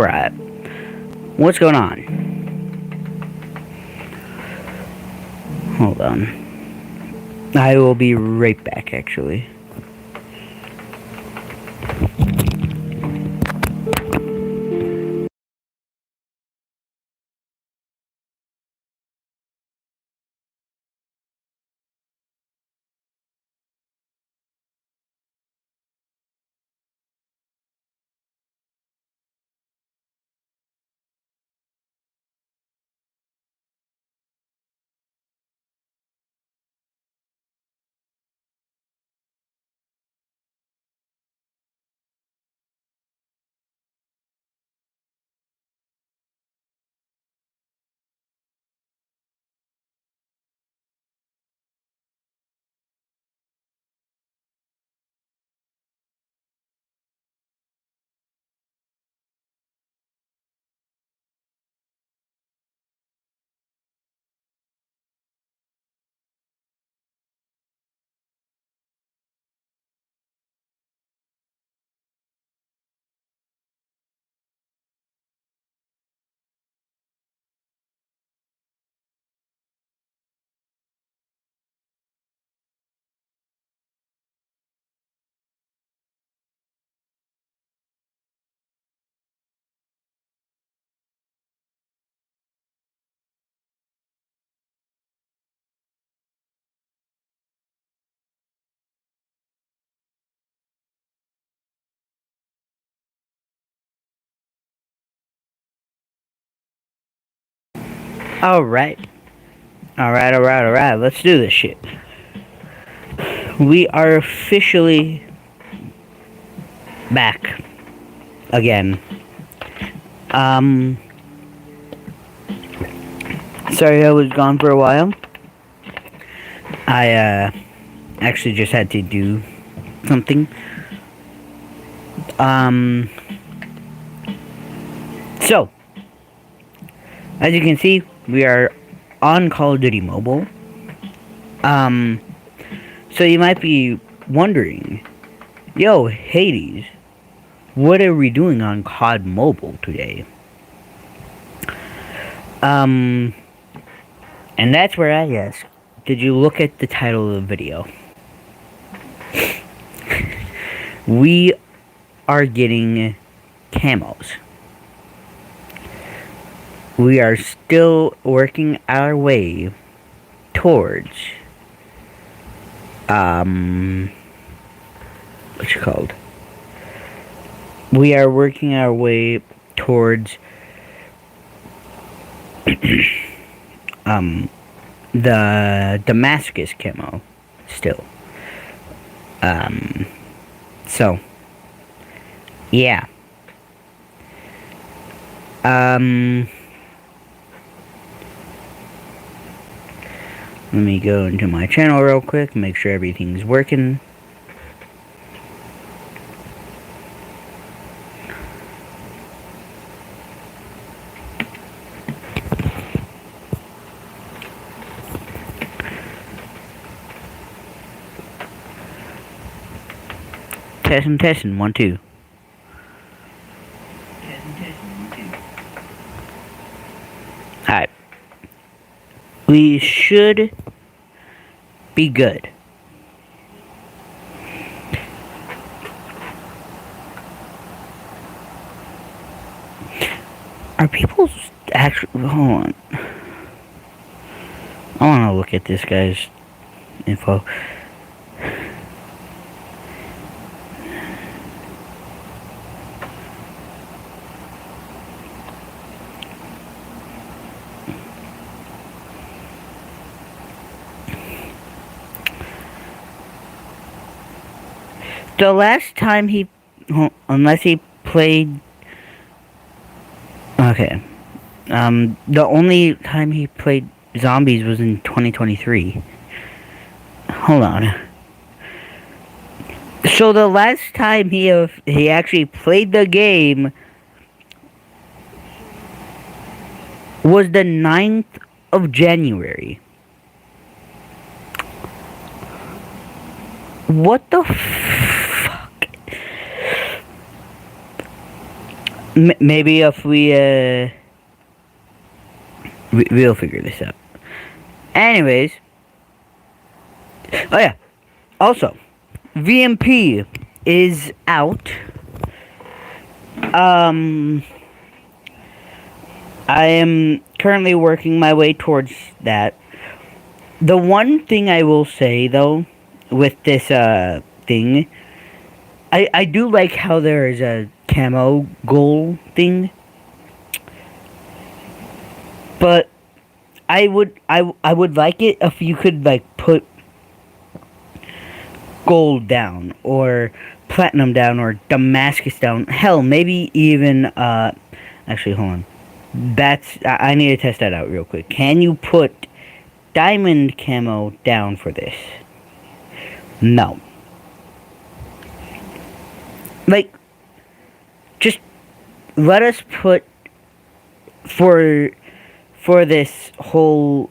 Alright. What's going on? Hold on. I will be right back, actually. Alright. Alright. Let's do this shit. We are officially back again. Sorry I was gone for a while. I actually just had to do something. So as you can see, we are on Call of Duty Mobile. So you might be wondering, yo, Hades, what are we doing on COD Mobile today? And that's where I ask, did you look at the title of the video? We are getting camos. We are still working our way towards what's it called? We are working our way towards the Damascus camo still. So yeah. Let me go into my channel real quick, make sure everything's working. Testing, 1, 2. Alright. We should be good. Are people actually... Hold on. I want to look at this guy's info. The last time he... Unless he played... Okay. The only time he played zombies was in 2023. Hold on. So the last time he actually played the game was the 9th of January. What the fuck? Maybe if we'll figure this out. Anyways. Oh yeah. Also, VMP is out. I am currently working my way towards that. The one thing I will say though, with this thing, I do like how there is a camo goal thing, but I would like it if you could like put gold down or platinum down or Damascus down. Hell, maybe even actually hold on. I need to test that out real quick. Can you put diamond camo down for this? No. Like, just let us put for this whole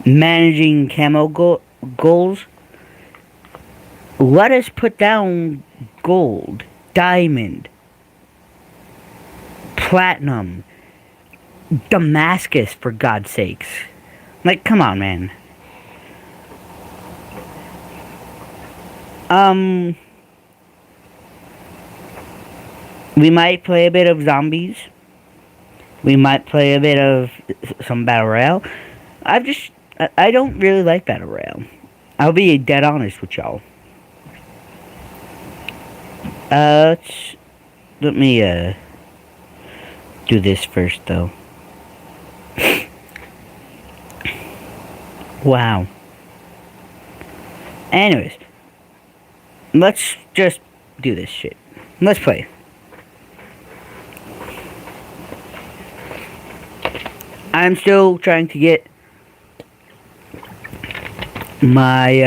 managing camo goals. Let us put down gold, diamond, platinum, Damascus, for God's sakes. Like, come on, man. We might play a bit of zombies. We might play a bit of some battle royale. I don't really like battle royale. I'll be dead honest with y'all. Let me do this first though. Wow. Anyways, let's just do this shit. Let's play. I'm still trying to get my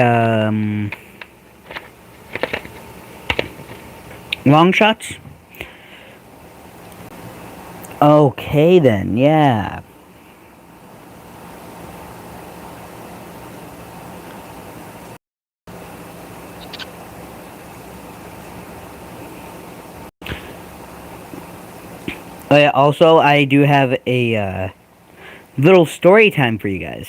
long shots. Okay then, yeah. Oh yeah, also I do have a little story time for you guys.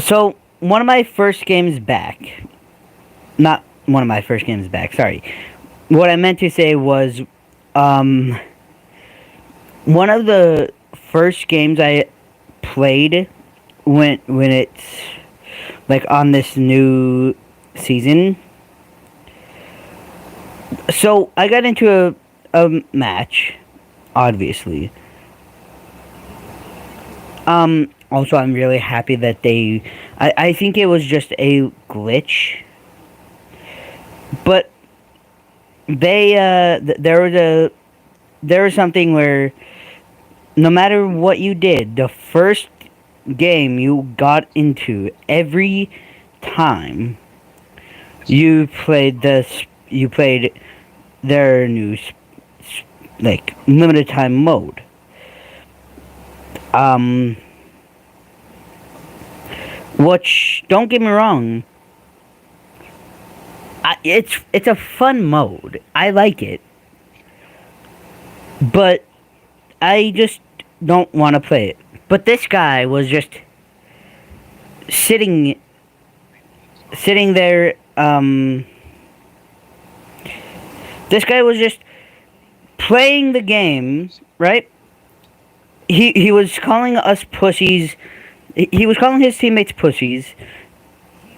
So, one of my first games back, not one of my first games back, sorry. What I meant to say was, one of the first games I played when it's, like, on this new season. So, I got into a match, obviously. Also, I'm really happy that I think it was just a glitch. But there was something where no matter what you did, the first game you got into every time you played their new like limited time mode. Which, don't get me wrong, it's a fun mode. I like it, but I just don't want to play it. But this guy was just sitting there. This guy was just playing the game, right? He was calling us pussies. He was calling his teammates pussies,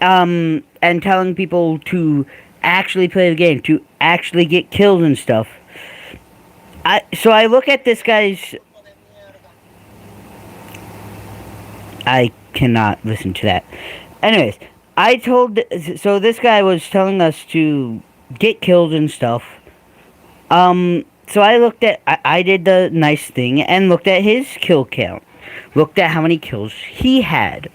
and telling people to actually play the game, to actually get kills and stuff. So I look at this guy's... I cannot listen to that. Anyways, so this guy was telling us to get kills and stuff. So I did the nice thing and looked at his kill count. Looked at how many kills he had.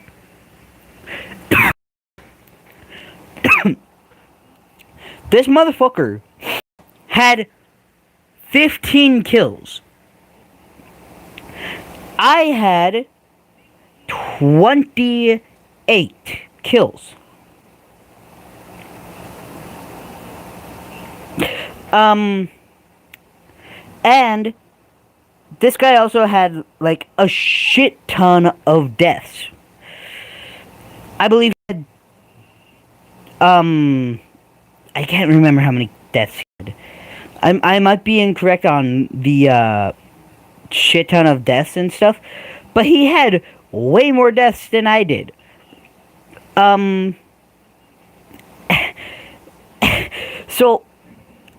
This motherfucker had 15 kills. I had 28 kills. And this guy also had, like, a shit ton of deaths. I believe he had, I can't remember how many deaths he had. I might be incorrect on the, shit ton of deaths and stuff, but he had way more deaths than I did. So,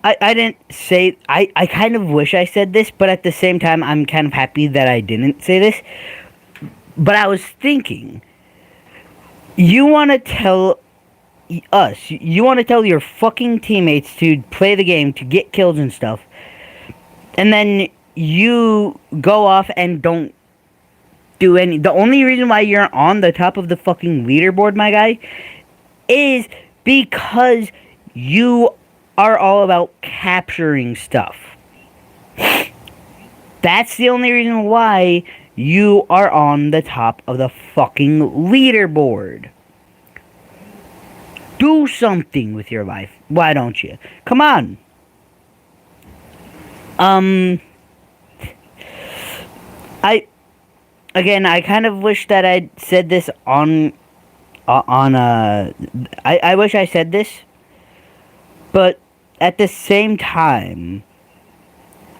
I didn't say... I kind of wish I said this, but at the same time, I'm kind of happy that I didn't say this. But I was thinking, you want to tell you want to tell your fucking teammates to play the game, to get kills and stuff, and then you go off and don't do any... The only reason why you're on the top of the fucking leaderboard, my guy, is because you are all about capturing stuff. That's the only reason why you are on the top of the fucking leaderboard. Do something with your life. Why don't you? Come on. I kind of wish that I'd said this I wish I said this, but at the same time,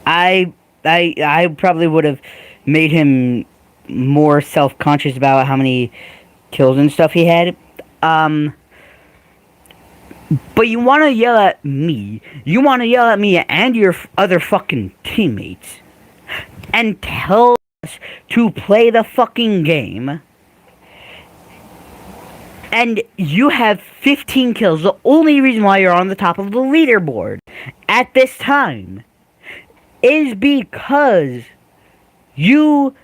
I probably would have made him more self-conscious about how many kills and stuff he had. But you want to yell at me. You want to yell at me and your other fucking teammates. And tell to play the fucking game, and you have 15 kills. The only reason why you're on the top of the leaderboard at this time is because you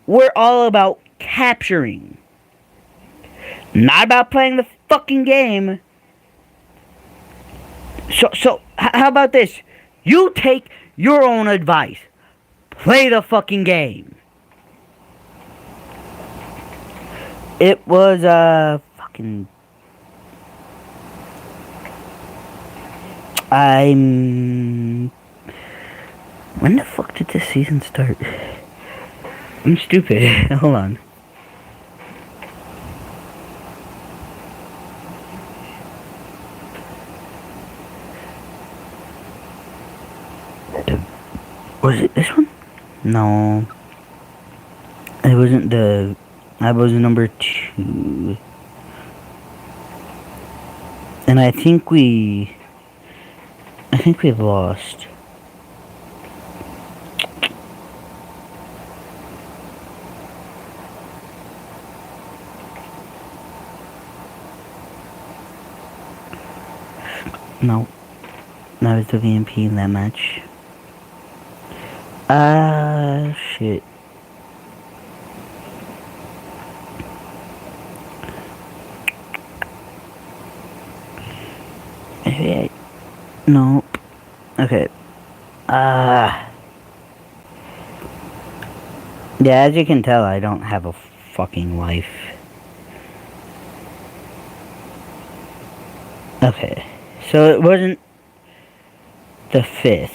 were all about capturing, not about playing the fucking game. So how about this? You take your own advice. Play the fucking game. It was fucking. When the fuck did this season start? I'm stupid. Hold on. Was it this one? No. It wasn't the... I was number 2. And I think we lost. No. That was the VMP in that match. Shit. Nope. Okay. Yeah, as you can tell, I don't have a fucking life. Okay. So it wasn't the 5th.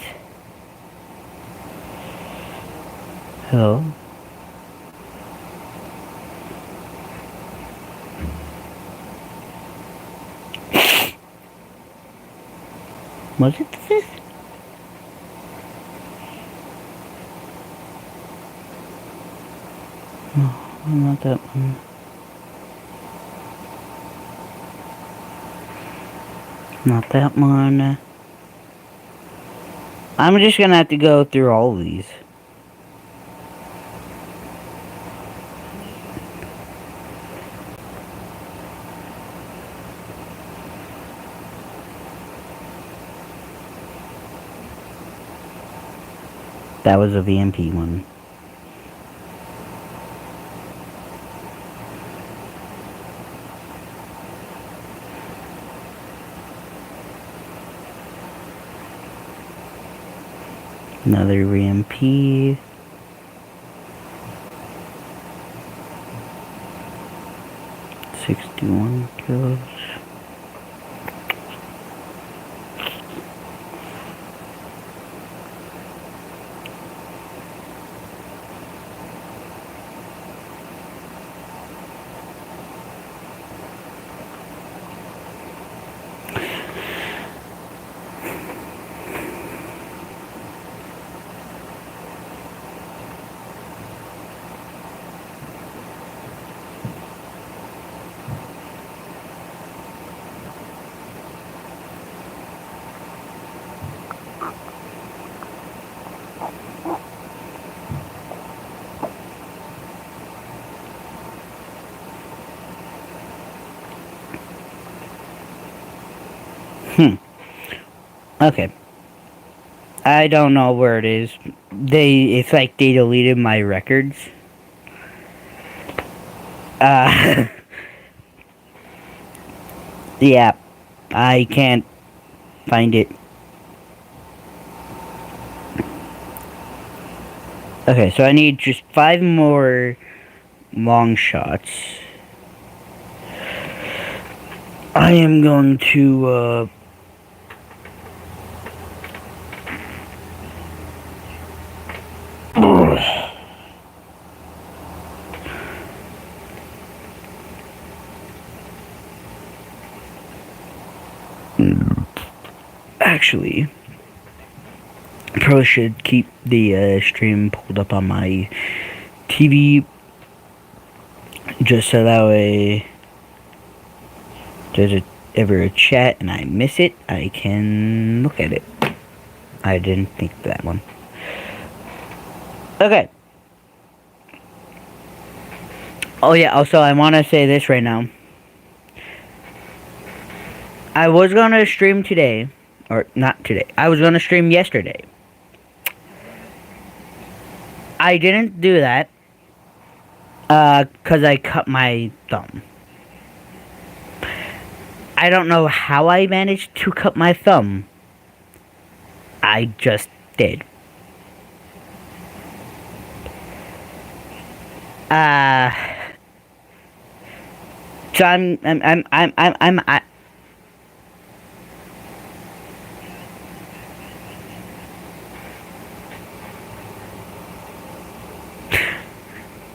Hello? Was it the 5th? No, not that one. Not that one. I'm just gonna have to go through all of these. That was a VMP one. Another VMP. $61 kills. Okay. I don't know where it is. It's like they deleted my records. Yeah. I can't find it. Okay, so I need just 5 more long shots. I am going to, actually, I probably should keep the stream pulled up on my TV, just so that way there's ever a chat and I miss it, I can look at it. I didn't think of that one. Okay, Oh yeah, also I want to say this right now. I was going to stream today, or not today. I was going to stream yesterday. I didn't do that cuz I cut my thumb. I don't know how I managed to cut my thumb. I just did. Uh so I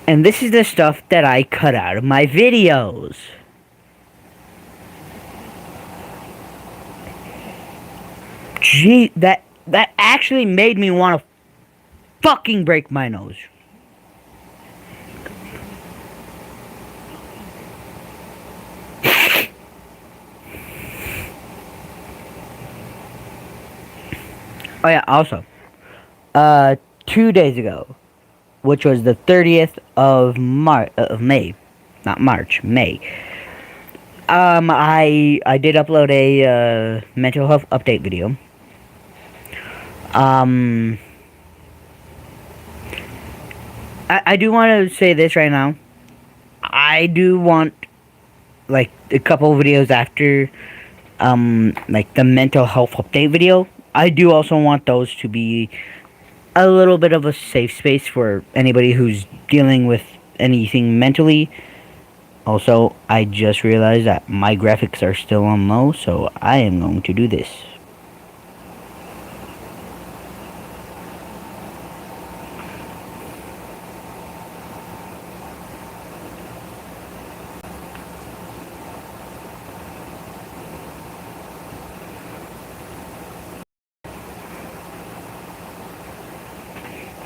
and this is the stuff that I cut out of my videos. Gee, that actually made me want to fucking break my nose. Oh yeah, also, 2 days ago, which was the 30th of May, not March, May. I did upload a mental health update video. I do want to say this right now. I do want like a couple videos after like the mental health update video. I do also want those to be a little bit of a safe space for anybody who's dealing with anything mentally. Also, I just realized that my graphics are still on low, so I am going to do this.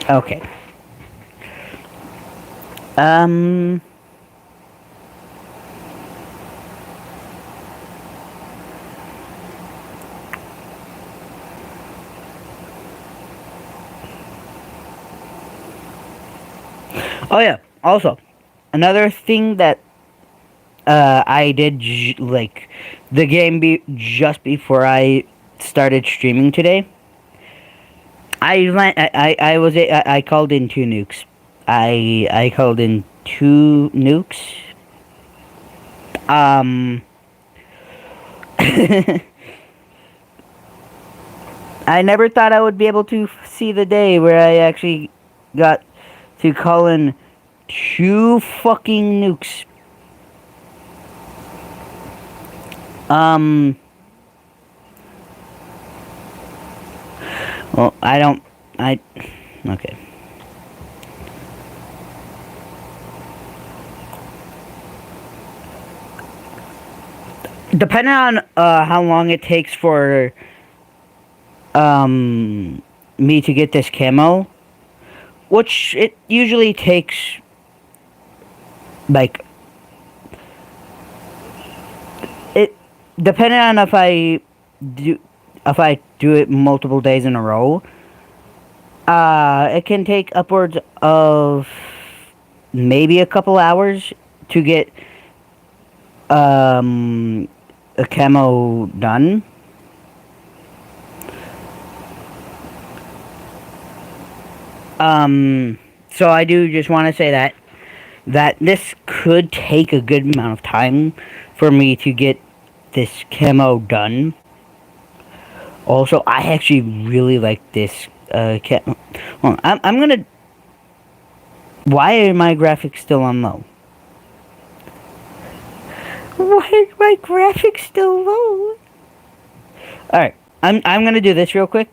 Okay. Oh yeah. Also, another thing that I did like the game just before I started streaming today. I called in 2 nukes. I called in 2 nukes. I never thought I would be able to see the day where I actually got to call in 2 fucking nukes. Well, okay. Depending on how long it takes for me to get this camo, which it usually takes like it depending on if I do it multiple days in a row, it can take upwards of maybe a couple hours to get a camo done. So I do just want to say that this could take a good amount of time for me to get this camo done. Also, I actually really like this camo. Well, I'm gonna. Why are my graphics still on low? Why are my graphics still low? Alright, I'm gonna do this real quick.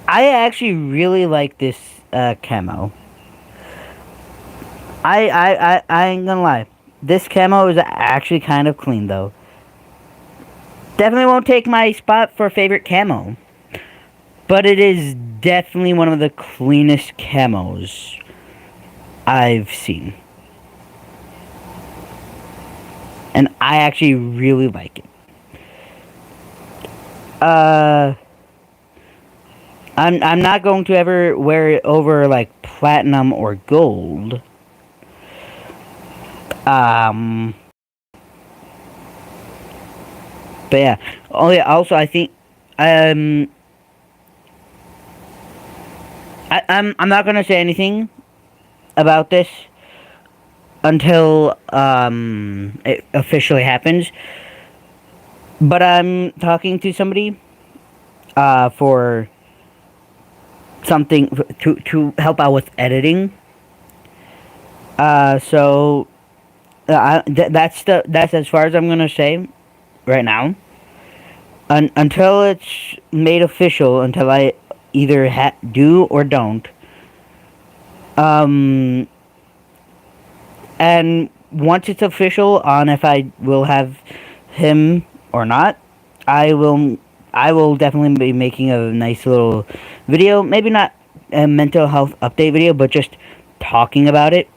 I actually really like this camo. I ain't gonna lie. This camo is actually kind of clean though. Definitely won't take my spot for favorite camo. But it is definitely one of the cleanest camos I've seen. And I actually really like it. I'm not going to ever wear it over like platinum or gold. Um, but yeah. Oh yeah. Also, I think um, I'm not gonna say anything about this until it officially happens. But I'm talking to somebody for something to help out with editing. So that's as far as I'm gonna say right now. Until it's made official, until I either do or don't. Um, and once it's official on if I will have him or not, I will I will definitely be making a nice little video. Maybe not a mental health update video, but just talking about it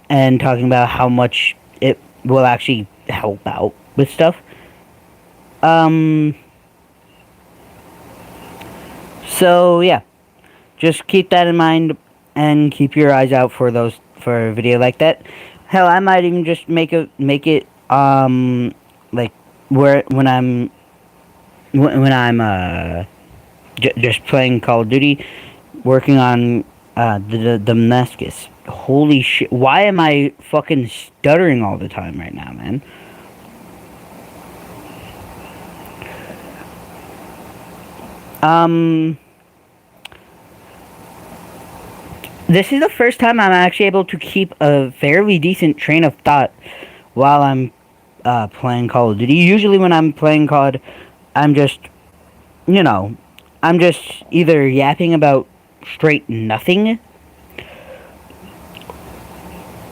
and talking about how much it will actually help out with stuff. Um. So yeah, just keep that in mind and keep your eyes out for a video like that. Hell, I might even just make it like where when I'm just playing Call of Duty, working on the Damascus. Holy shit! Why am I fucking stuttering all the time right now, man? This is the first time I'm actually able to keep a fairly decent train of thought while I'm playing Call of Duty. Usually when I'm playing COD, I'm just, you know, I'm just either yapping about straight nothing,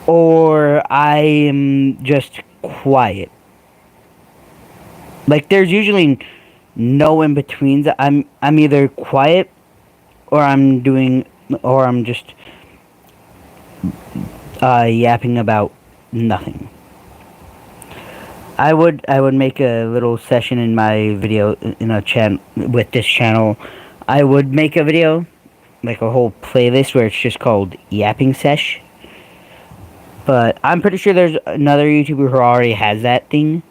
or I am just quiet. Like there's usually no in betweens. I'm either quiet or I'm just yapping about nothing. I would make a little session in my video in a chat with this channel. I would make a video, like a whole playlist where it's just called Yapping Sesh. But I'm pretty sure there's another YouTuber who already has that thing,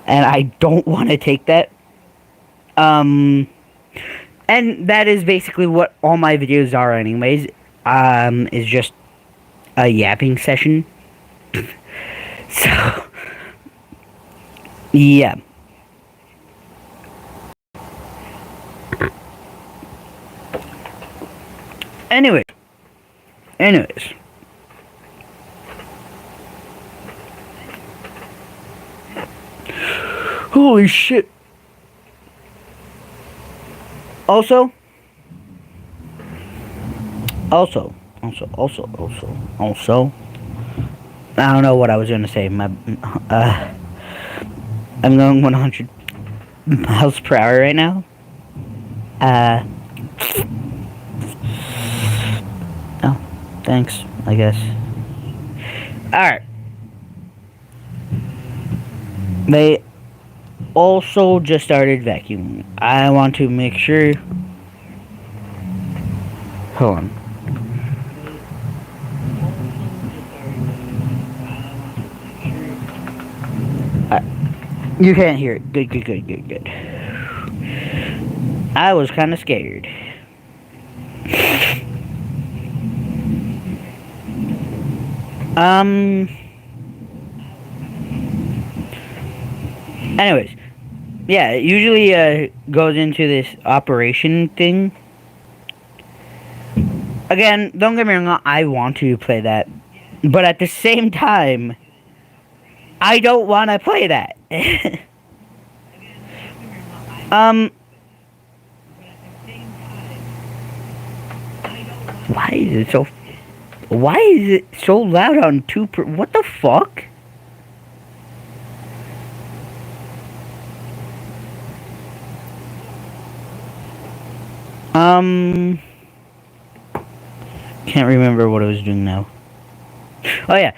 and I don't want to take that. And that is basically what all my videos are, anyways. Is just a yapping session. So, yeah. Anyways. Holy shit. Also, I don't know what I was gonna say. I'm going 100 miles per hour right now. Oh, thanks, I guess. Alright. They also just started vacuuming. I want to make sure. Hold on. You can't hear it. Good. I was kind of scared. Anyways, yeah, it usually goes into this operation thing. Again, don't get me wrong, I want to play that, but at the same time, I don't want to play that. Why is it so loud on what the fuck? Can't remember what I was doing now. Oh yeah.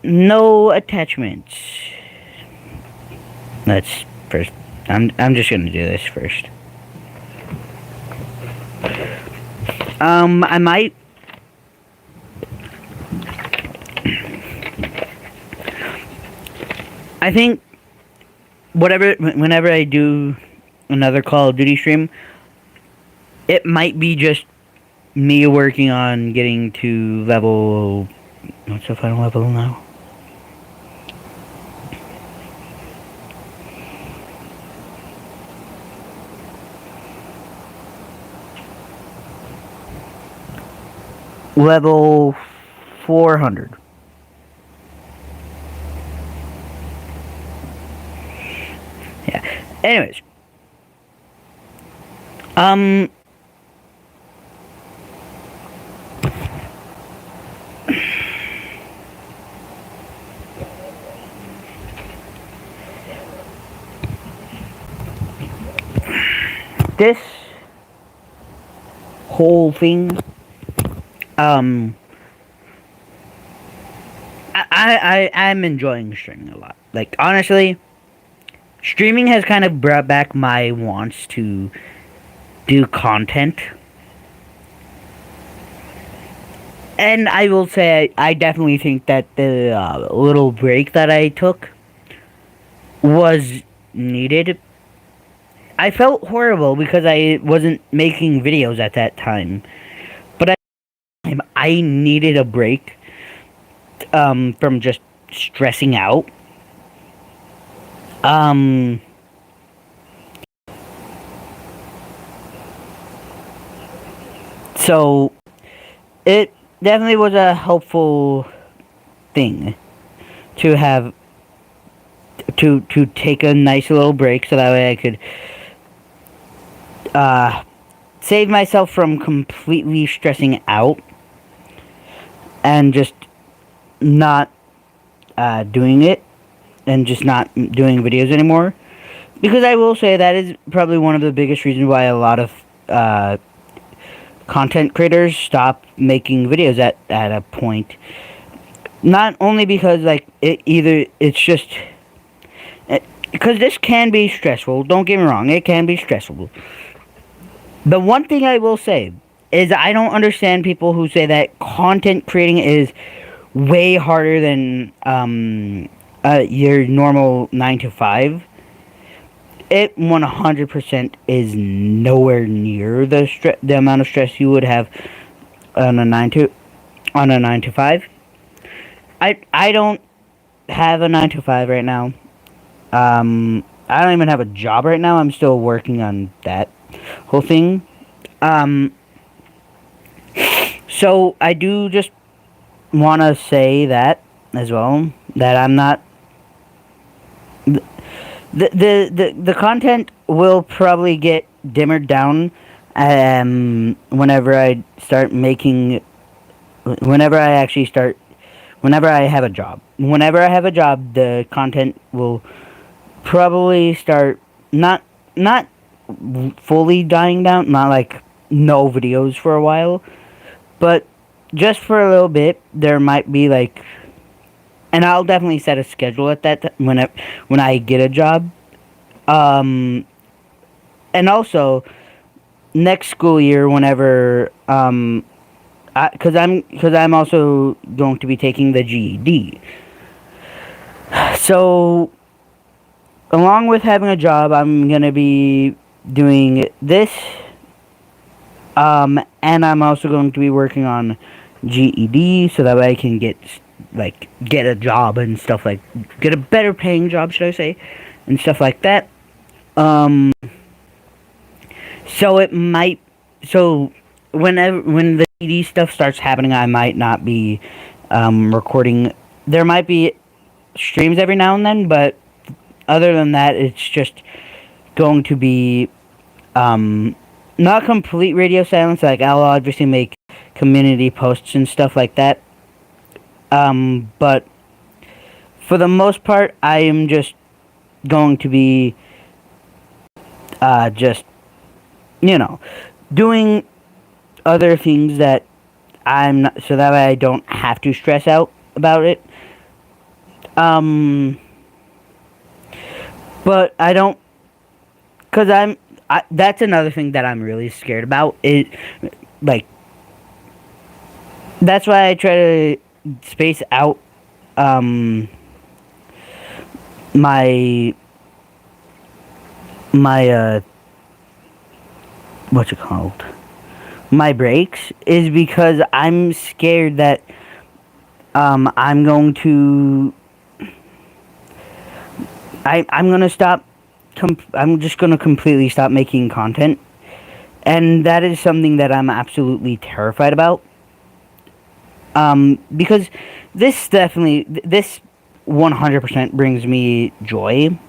No attachments. Let's first. I'm just gonna do this first. I might. I think whenever I do another Call of Duty stream, it might be just me working on getting to level. What's the final level now? Level 400. Yeah. Anyways. This whole thing, I'm enjoying streaming a lot. Like, honestly, streaming has kind of brought back my wants to do content. And I will say, I definitely think that the little break that I took was needed. I felt horrible because I wasn't making videos at that time. But I needed a break from just stressing out. So it definitely was a helpful thing to have to take a nice little break so that way I could save myself from completely stressing out and just not doing it and just not doing videos anymore. Because I will say that is probably one of the biggest reasons why a lot of content creators stop making videos at a point. Not only because like it's just because this can be stressful. Don't get me wrong, it can be stressful. The one thing I will say is I don't understand people who say that content creating is way harder than your normal 9 to 5. It 100% is nowhere near the amount of stress you would have on a 9 to 5. I don't have a 9 to 5 right now. I don't even have a job right now. I'm still working on that whole thing. So I do just want to say that as well, that I'm not the content will probably get dimmered down whenever I start making whenever I have a job. Whenever I have a job, the content will probably start not fully dying down, not like no videos for a while, but just for a little bit there might be like, and I'll definitely set a schedule at that when I get a job. And also next school year, whenever because I'm also going to be taking the GED. So along with having a job, I'm gonna be doing this. And I'm also going to be working on GED so that way I can get a job and stuff like, get a better paying job, should I say, and stuff like that. So when the GED stuff starts happening, I might not be recording. There might be streams every now and then, but other than that, it's just going to be not complete radio silence. Like, I'll obviously make community posts and stuff like that. But for the most part, I am just going to be just, doing other things that I'm not, so that way I don't have to stress out about it. But I don't, because that's another thing that I'm really scared about. That's why I try to space out my my what's it called? My breaks is because I'm scared that I'm going to I'm gonna stop. I'm just gonna completely stop making content, and that is something that I'm absolutely terrified about. Because this 100% brings me joy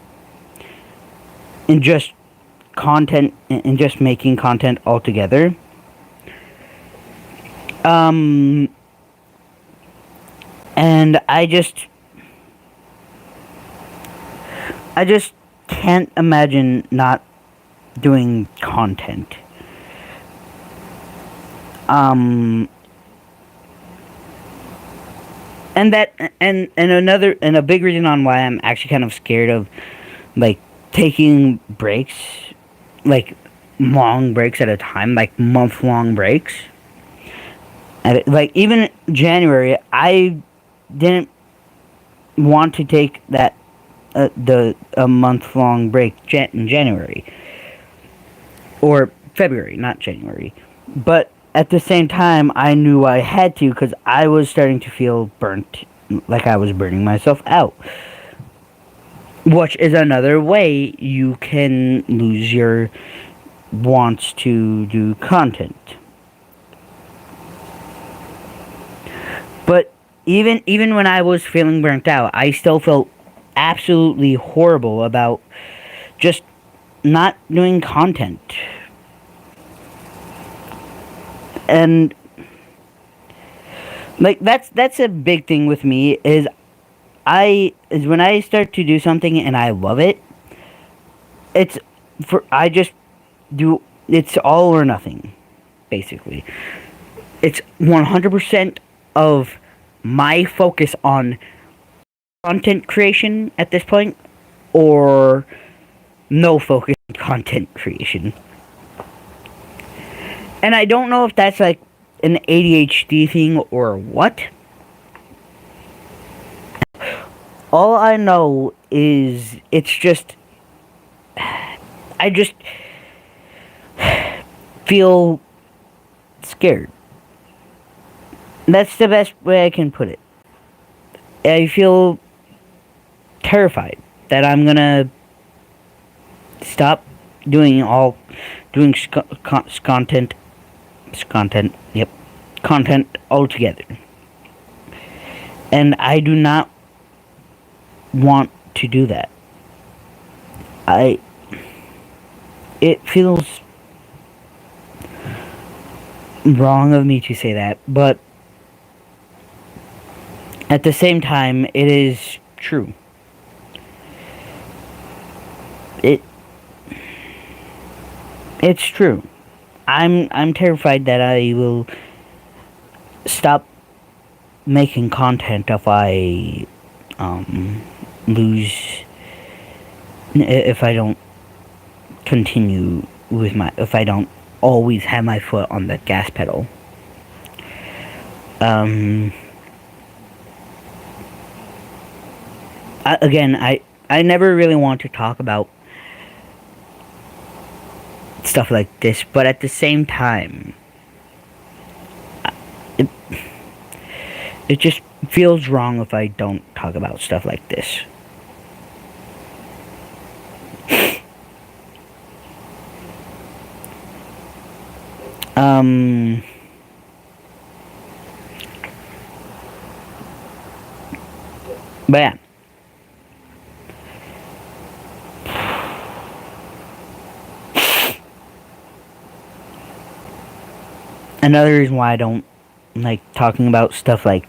in just content in just making content altogether. Um, and I just can't imagine not doing content. Um, and that and a big reason on why I'm actually kind of scared of like taking breaks, like long breaks at a time, like month-long breaks. And like even January, I didn't want to take that the a month-long break in January or February, not January. But at the same time, I knew I had to because I was starting to feel burnt, like I was burning myself out. Which is another way you can lose your wants to do content. But even when I was feeling burnt out, I still felt absolutely horrible about just not doing content. And like that's a big thing with me is when I start to do something and I love it, it's I just do it's all or nothing, basically. It's 100% of my focus on content creation at this point, or no focus on content creation. And I don't know if that's like an ADHD thing or what. All I know is it's just I just feel scared. That's the best way I can put it. I feel terrified that I'm gonna stop doing content, yep, content altogether. And I do not want to do that. It feels wrong of me to say that, but at the same time, it is true. It's true. I'm terrified that I will stop making content if I lose if I don't continue with if I don't always have my foot on the gas pedal. Again, I never really want to talk about stuff like this, but at the same time, it it just feels wrong if I don't talk about stuff like this. But yeah. Another reason why I don't like talking about stuff like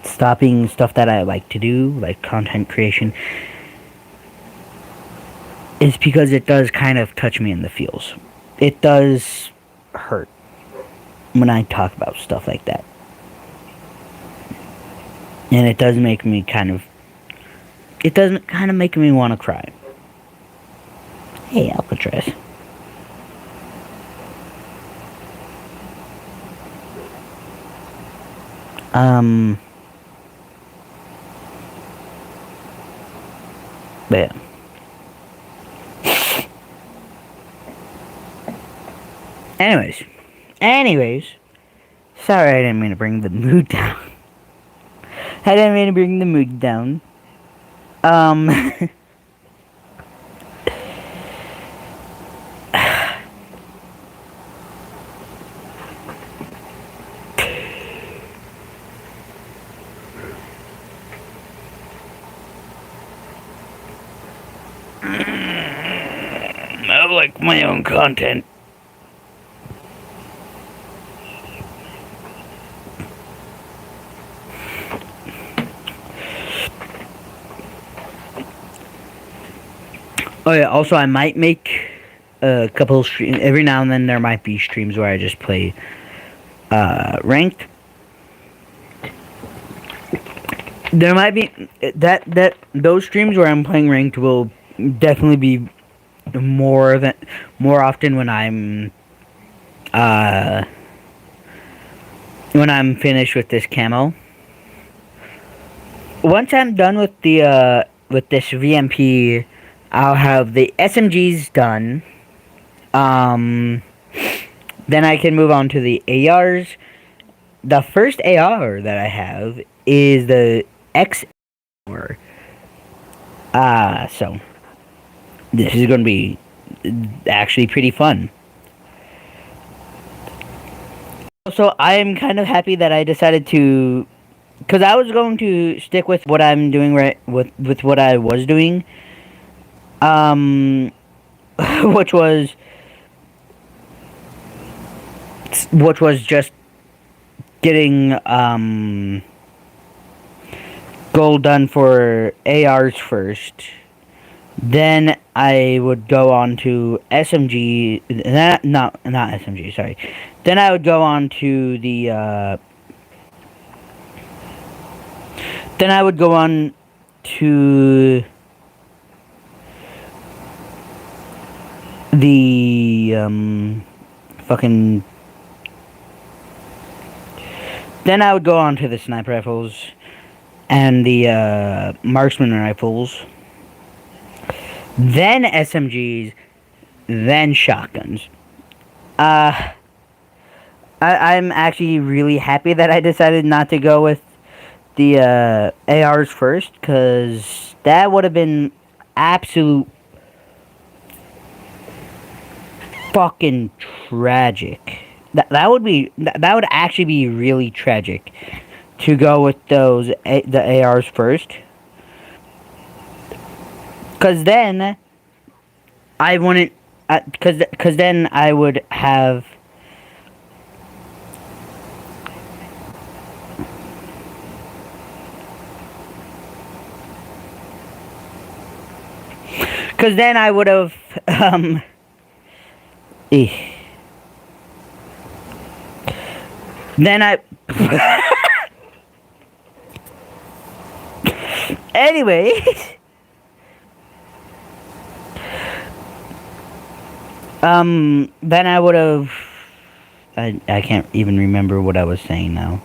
stopping stuff that I like to do, like content creation, is because it does kind of touch me in the feels. It does hurt when I talk about stuff like that. And it does make me it does kind of make me want to cry. Hey, Alcatraz. Anyways, sorry, I didn't mean to bring the mood down. I didn't mean to bring the mood down. I like my own content. Oh yeah, also I might make a couple streams. Every now and then there might be streams where I just play ranked. There might be that those streams where I'm playing ranked will definitely be more often when I'm finished with this camo. Once I'm done with the with this VMP, I'll have the SMGs done. Then I can move on to the ARs. The first AR that I have is the X4. So this is going to be actually pretty fun. So I'm kind of happy that I decided to, because I was going to stick with what I'm doing with what I was doing, which was just getting gold done for ARs first. Then I would go on to SMG. Not SMG. Sorry. Then I would go on to the. Then I would go on to the fucking. Then I would go on to the sniper rifles and the marksman rifles. Then SMGs, then shotguns. I'm actually really happy that I decided not to go with the ARs first, because that would have been absolute fucking tragic. That would actually be really tragic to go with the ARs first. Cause then I wouldn't, cause then I would have. Cause then I would have Then I. Anyways. Then I would have. I can't even remember what I was saying now.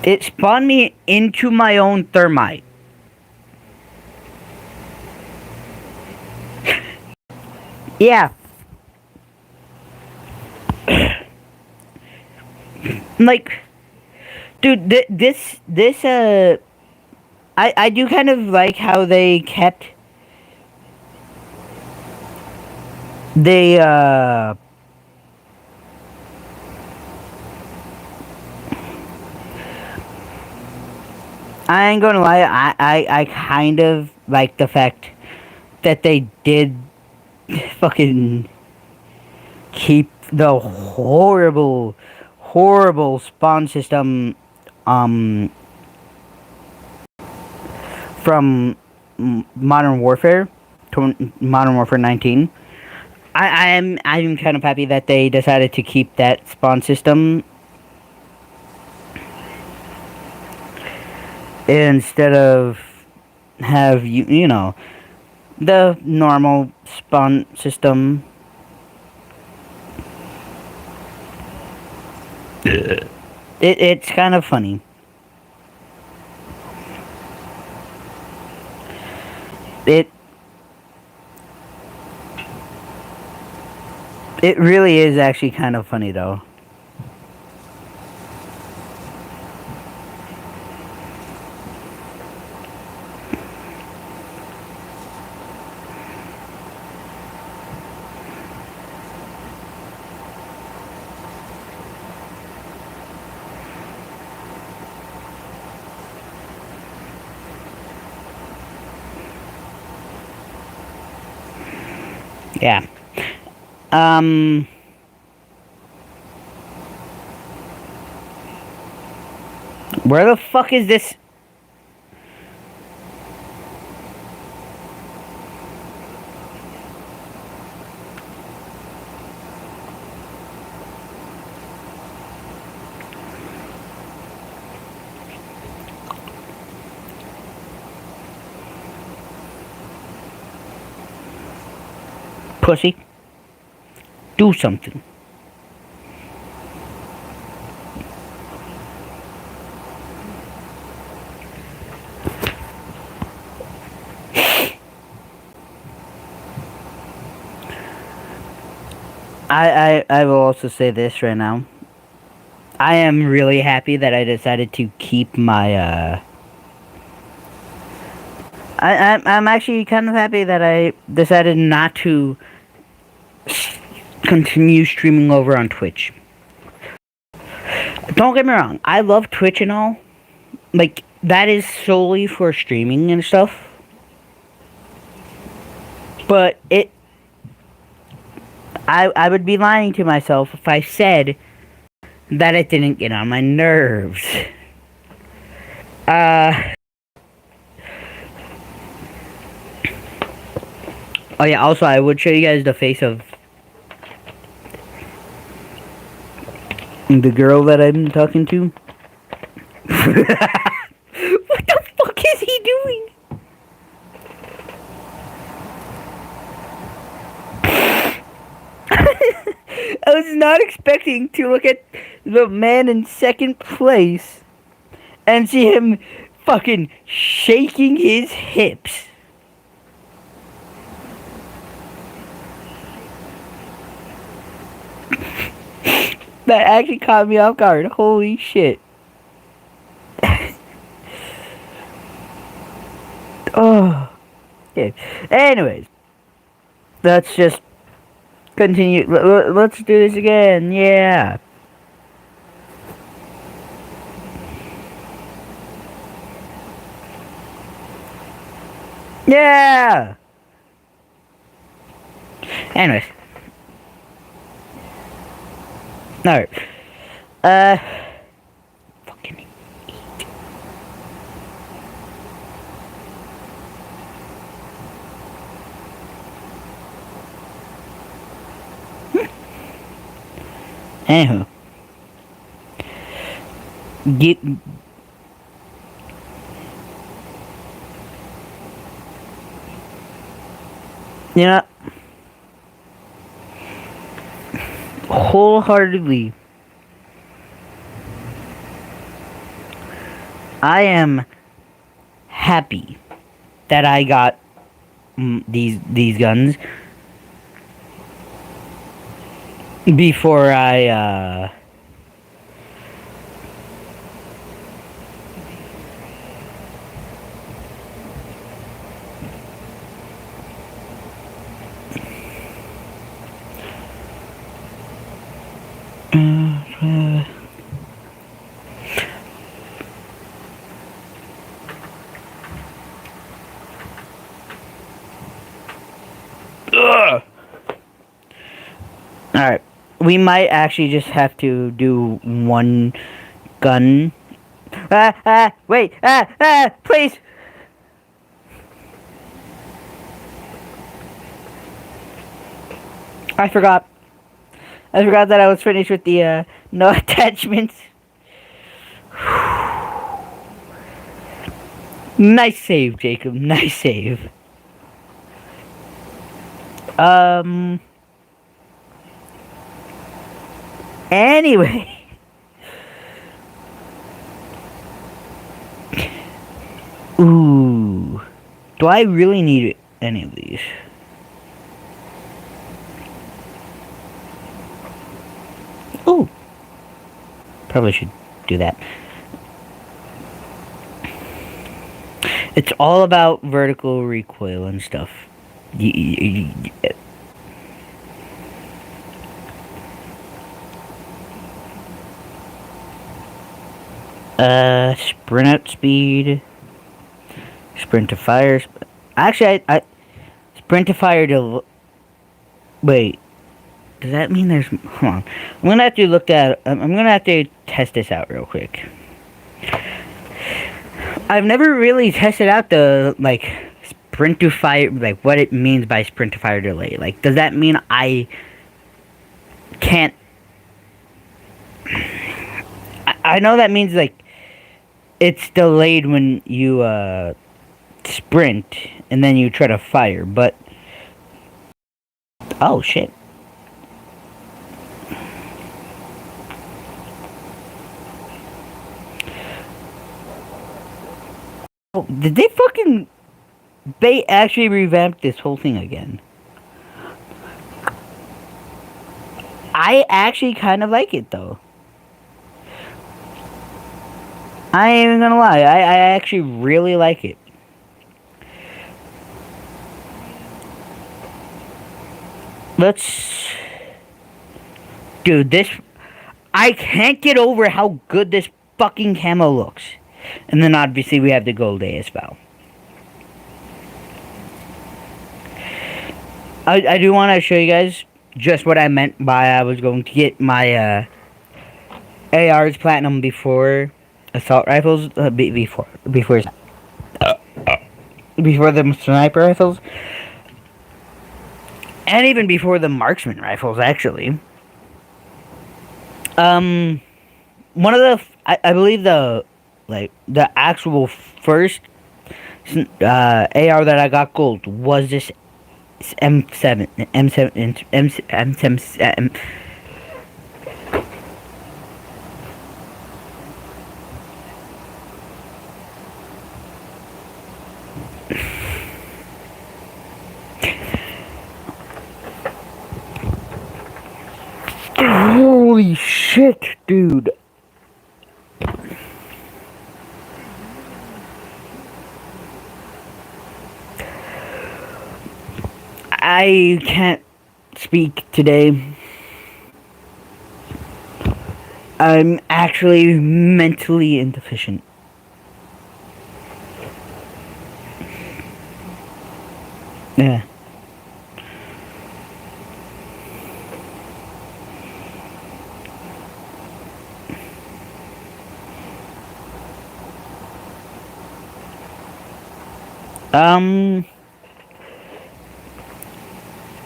It spawned me into my own thermite. Yeah. Like, dude, I do kind of like how they kept, I ain't gonna lie, I kind of like the fact that they did fucking keep the horrible spawn system from Modern Warfare to Modern Warfare 19. I'm kind of happy that they decided to keep that spawn system instead of have you know the normal spawn system. It's kind of funny. It it really is actually kind of funny though. Yeah. Where the fuck is this? Pussy. Do something. I will also say this right now. I am really happy that I decided to keep my I'm actually kind of happy that I decided not to continue streaming over on Twitch. Don't get me wrong, I love Twitch and all. Like, that is solely for streaming and stuff. But I would be lying to myself if I said that it didn't get on my nerves. Oh yeah, also I would show you guys the face of the girl that I'm talking to. What the fuck is he doing? I was not expecting to look at the man in second place and see him fucking shaking his hips. That actually caught me off guard. Holy shit. Oh. Okay. Anyways. Let's just continue. Let's do this again. Yeah. Yeah. Anyways. Alright. Fucking eat. Anywho. Get... You know... Wholeheartedly, I am happy that I got these guns before I Alright. We might actually just have to do one gun. Wait, please! I forgot. I forgot that I was finished with the, no attachments. Nice save, Jacob. Nice save. Anyway. Ooh. Do I really need any of these? Ooh. Probably should do that. It's all about vertical recoil and stuff. Sprint out speed. Sprint to fire. Actually, I sprint to fire to. Wait. Does that mean there's? Hold on. I'm gonna have to look at. I'm gonna have to test this out real quick. I've never really tested out the like sprint to fire, like what it means by sprint to fire delay. Like, does that mean I can't? I know that means like it's delayed when you sprint and then you try to fire, but oh shit. Oh, did they actually revamped this whole thing again? I actually kind of like it though. I ain't even gonna lie, I actually really like it. Let's... Dude, this... I can't get over how good this fucking camo looks. And then obviously we have the gold ASVAL. I do want to show you guys just what I meant by I was going to get my ARs platinum before assault rifles, before the sniper rifles, and even before the marksman rifles, actually. One of the, I believe the actual first AR that I got gold was this M7, M7. Holy shit, dude. I can't speak today. I'm actually mentally indeficient. Yeah.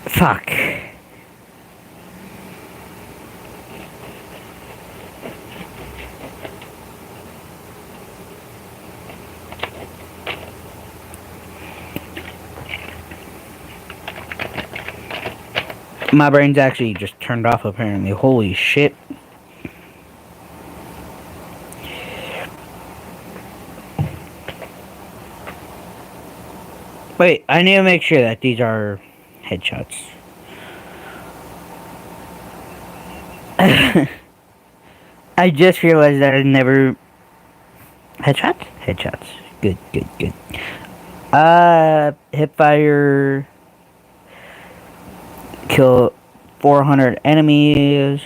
Fuck. My brain's actually just turned off apparently. Holy shit. Wait, I need to make sure that these are headshots. I just realized that I never... Headshots? Headshots. Good, good, good. Hipfire... Kill 400 enemies.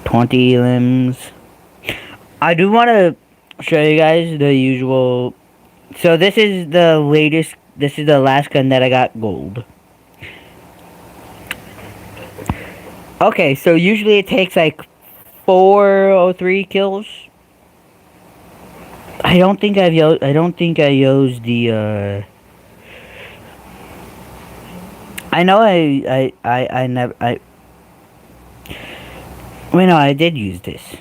20 limbs. I do want to show you guys the usual... So this is the latest... This is the last gun that I got gold. Okay, so usually it takes like 4 or 3 kills. I don't think I used the I know I never wait, no, I did use this.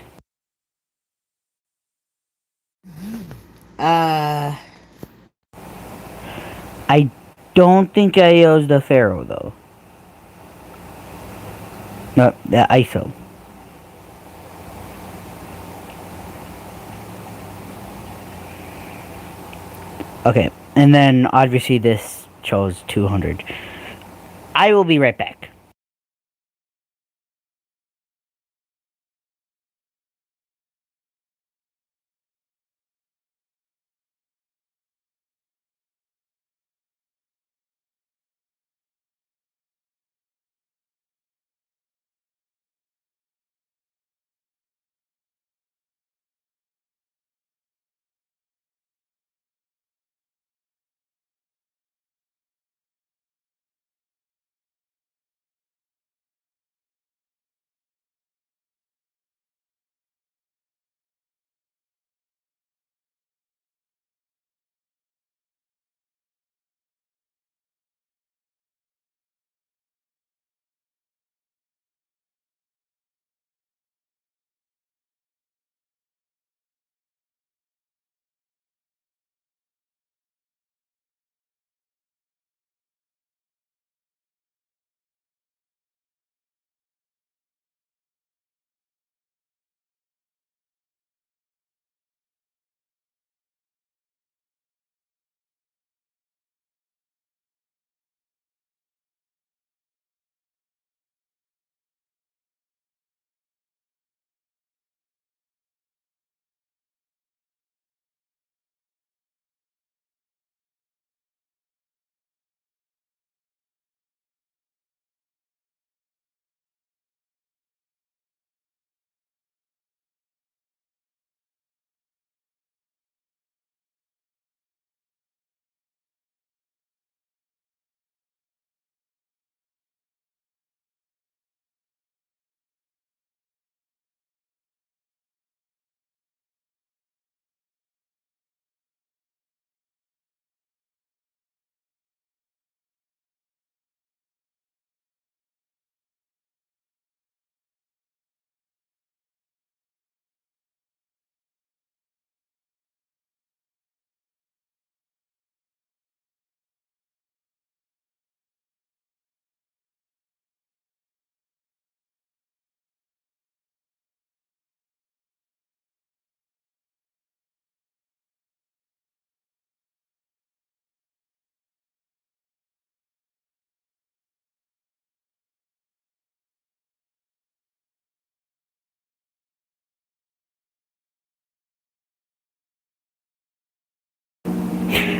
I don't think I used the Pharaoh though. No, the ISO. Okay, and then obviously this chose 200. I will be right back.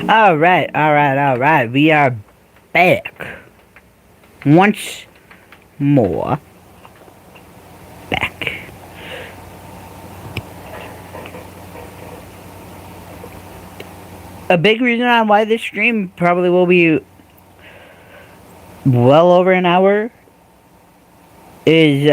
Alright. We are back. Once more. Back. A big reason on why this stream probably will be well over an hour is,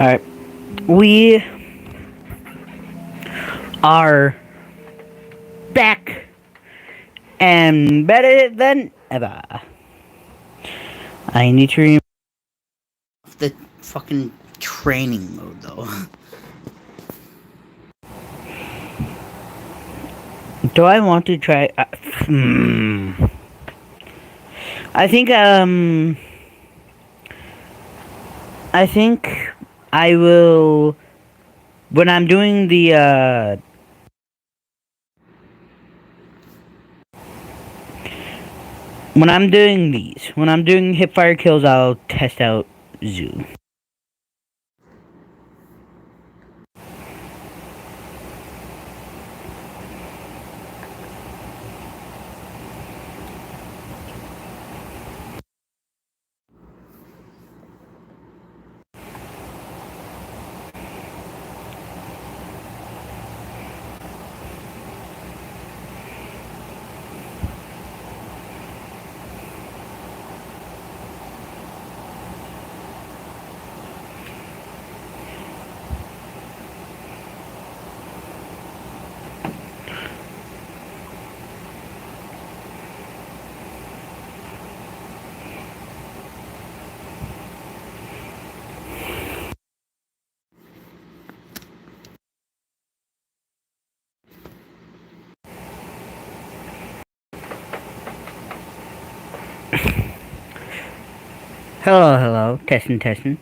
Alright. We are back and better than ever. I need to remove the fucking training mode though. Do I want to try? I think I will when I'm doing the when I'm doing hip fire kills, I'll test out Zoo. Hello, hello, testing.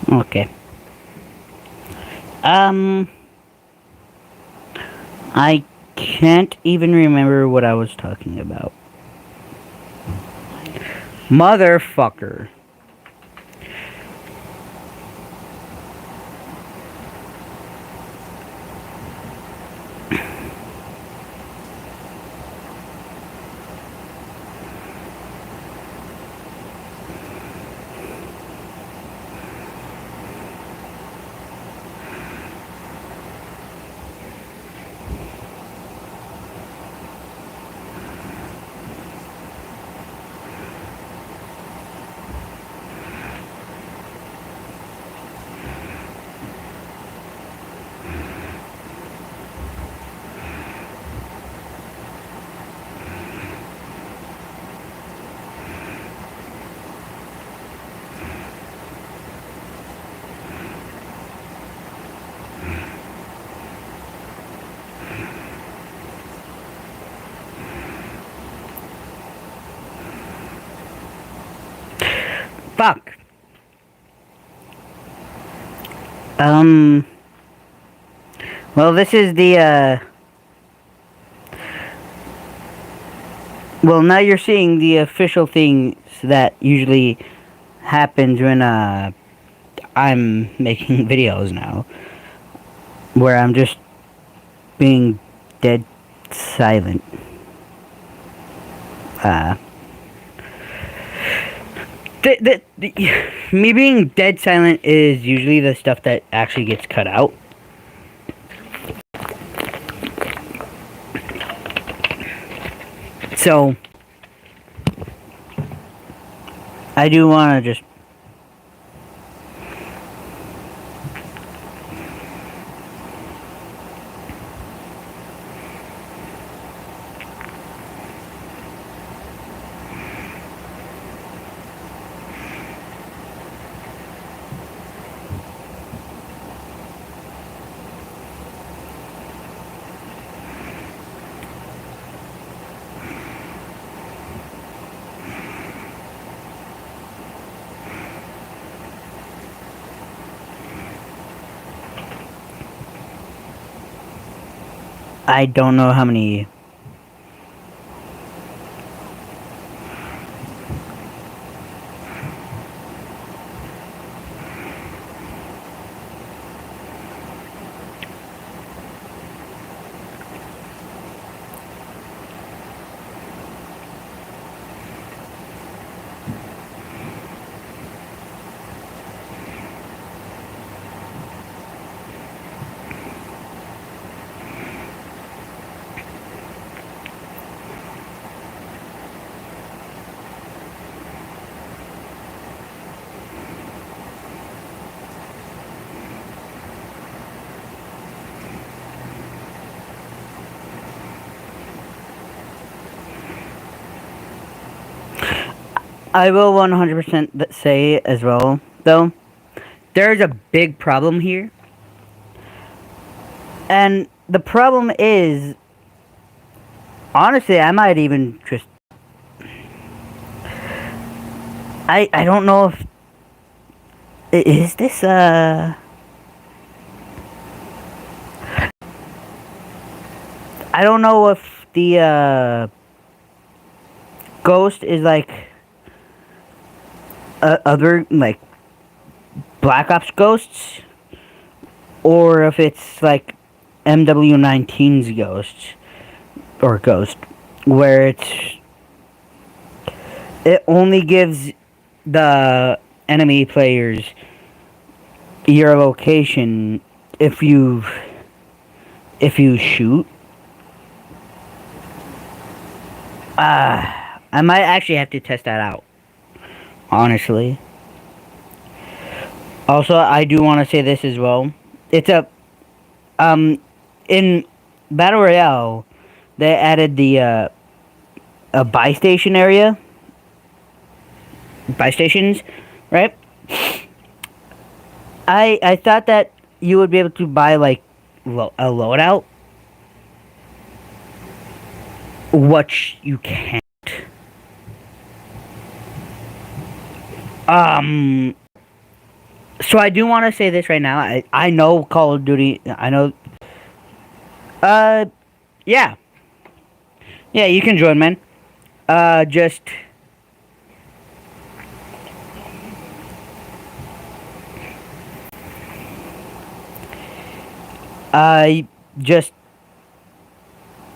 Okay. I can't even remember what I was talking about. Motherfucker. Fuck. Well, this is the, well, now you're seeing the official things that usually happens when, I'm making videos now. Where I'm just being dead silent. Me being dead silent is usually the stuff that actually gets cut out. So, I do want to just I don't know how many. I will 100% say as well, though, there's a big problem here. And the problem is, honestly, I might even just. I don't know if. Is this, I don't know if the, ghost is like. Other, like, Black Ops ghosts. Or if it's like MW19's ghost. Or ghost. Where it only gives the enemy players your location if you shoot. I might actually have to test that out, honestly. Also, I do want to say this as well. It's in Battle Royale, they added the a buy station area. Buy stations, right? I thought that you would be able to buy like a loadout, which you can't. So I do want to say this right now. I know Call of Duty. I know. Yeah, yeah. You can join, man. Just. Just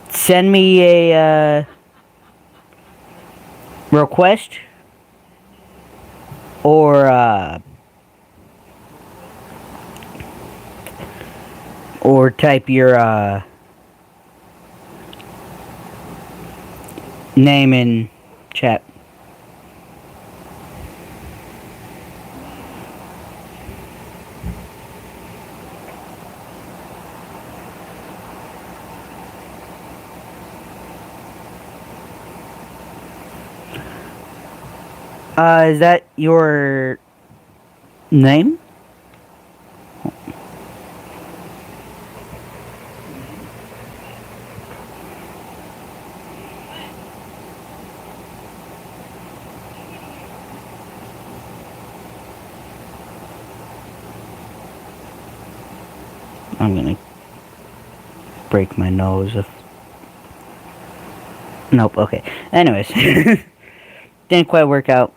send me a request or type your name in chat. Is that your name? I'm gonna break my nose if... Nope, okay. Anyways. Didn't quite work out.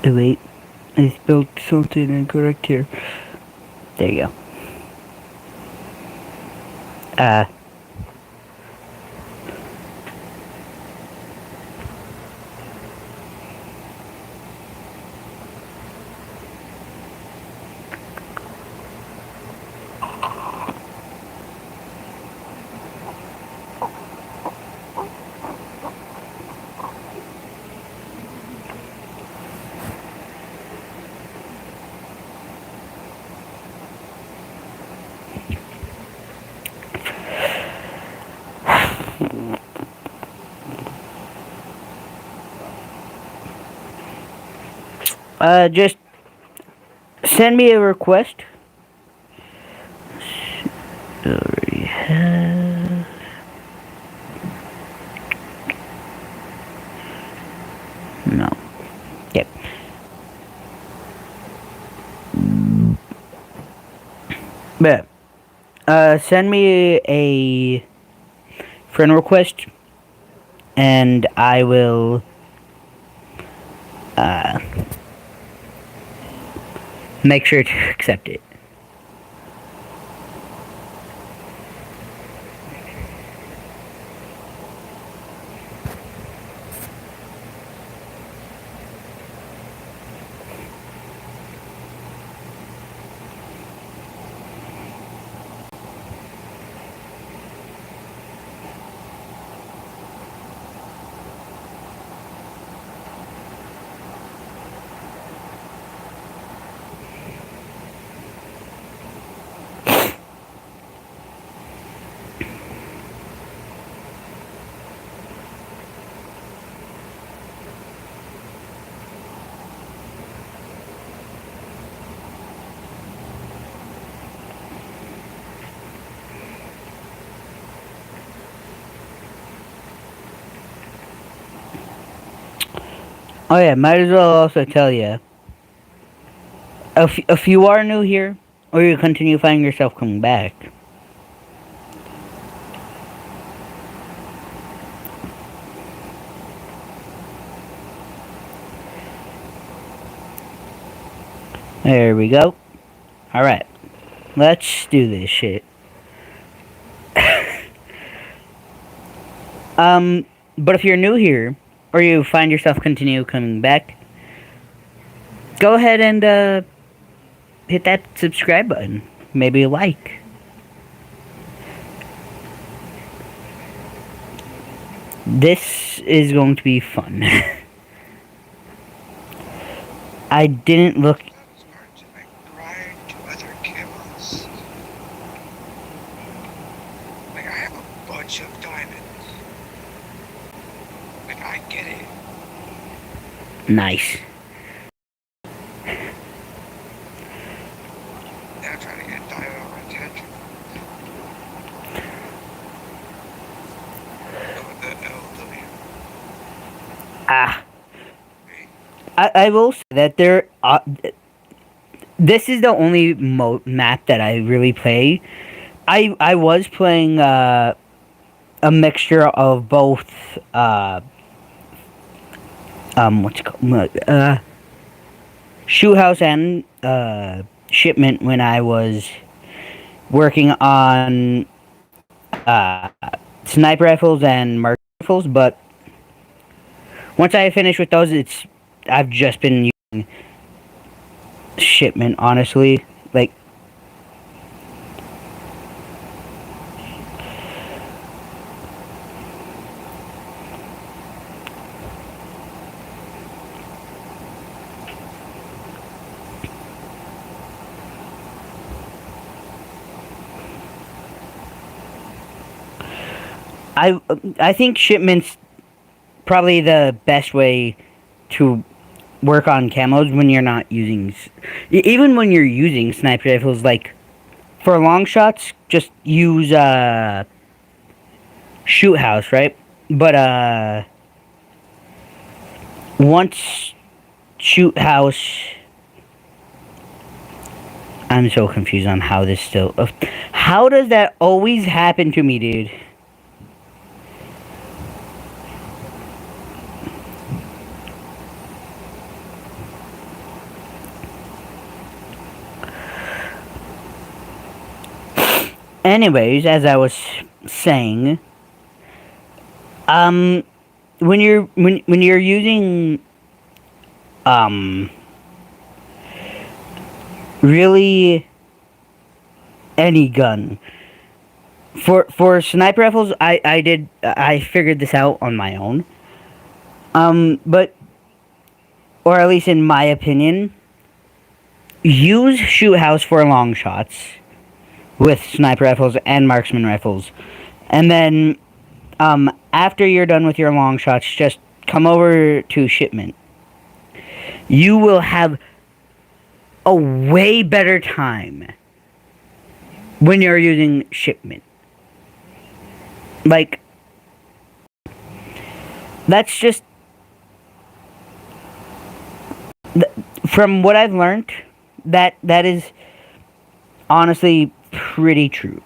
Oh, wait. I spelled something incorrect here. There you go. Just send me a request. Already have. No. Yep. But send me a friend request, and I will make sure to accept it. Oh yeah, might as well also tell you, if you are new here, or you continue finding yourself coming back, there we go. Alright, let's do this shit. But if you're new here, or you find yourself continue coming back, go ahead and hit that subscribe button. Maybe a like. This is going to be fun. I didn't look. Like, I have a bunch of diamonds. Like, I get it. Nice. Now I'm trying to get diamond over attention. Oh, the LW. Ah. I will say that there. This is the only map that I really play. I was playing a mixture of both what's it called, shoot house and shipment when I was working on sniper rifles and marksman rifles, but once I finish with those, I've just been using shipment, honestly. Like, I think shipment's probably the best way to work on camos when you're not using, even when you're using sniper rifles. Like, for long shots, just use shoot house, right? But once shoot house, I'm so confused on how this still. How does that always happen to me, dude? Anyways, as I was saying, when you're using really any gun for sniper rifles, I figured this out on my own. But, or at least in my opinion, use shoot house for long shots with sniper rifles and marksman rifles, and then after you're done with your long shots, just come over to shipment you will have a way better time when you're using shipment. Like, that's just from what I've learned, that is honestly pretty true.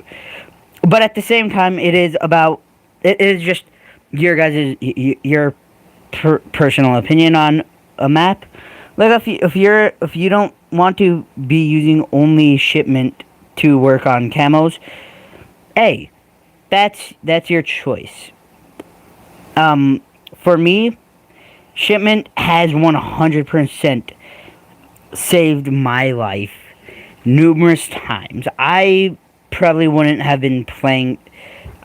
But at the same time, it is just your guys' your personal opinion on a map. Like if you don't want to be using only shipment to work on camos, hey, that's your choice. For me, shipment has 100% saved my life numerous times. I probably wouldn't have been playing.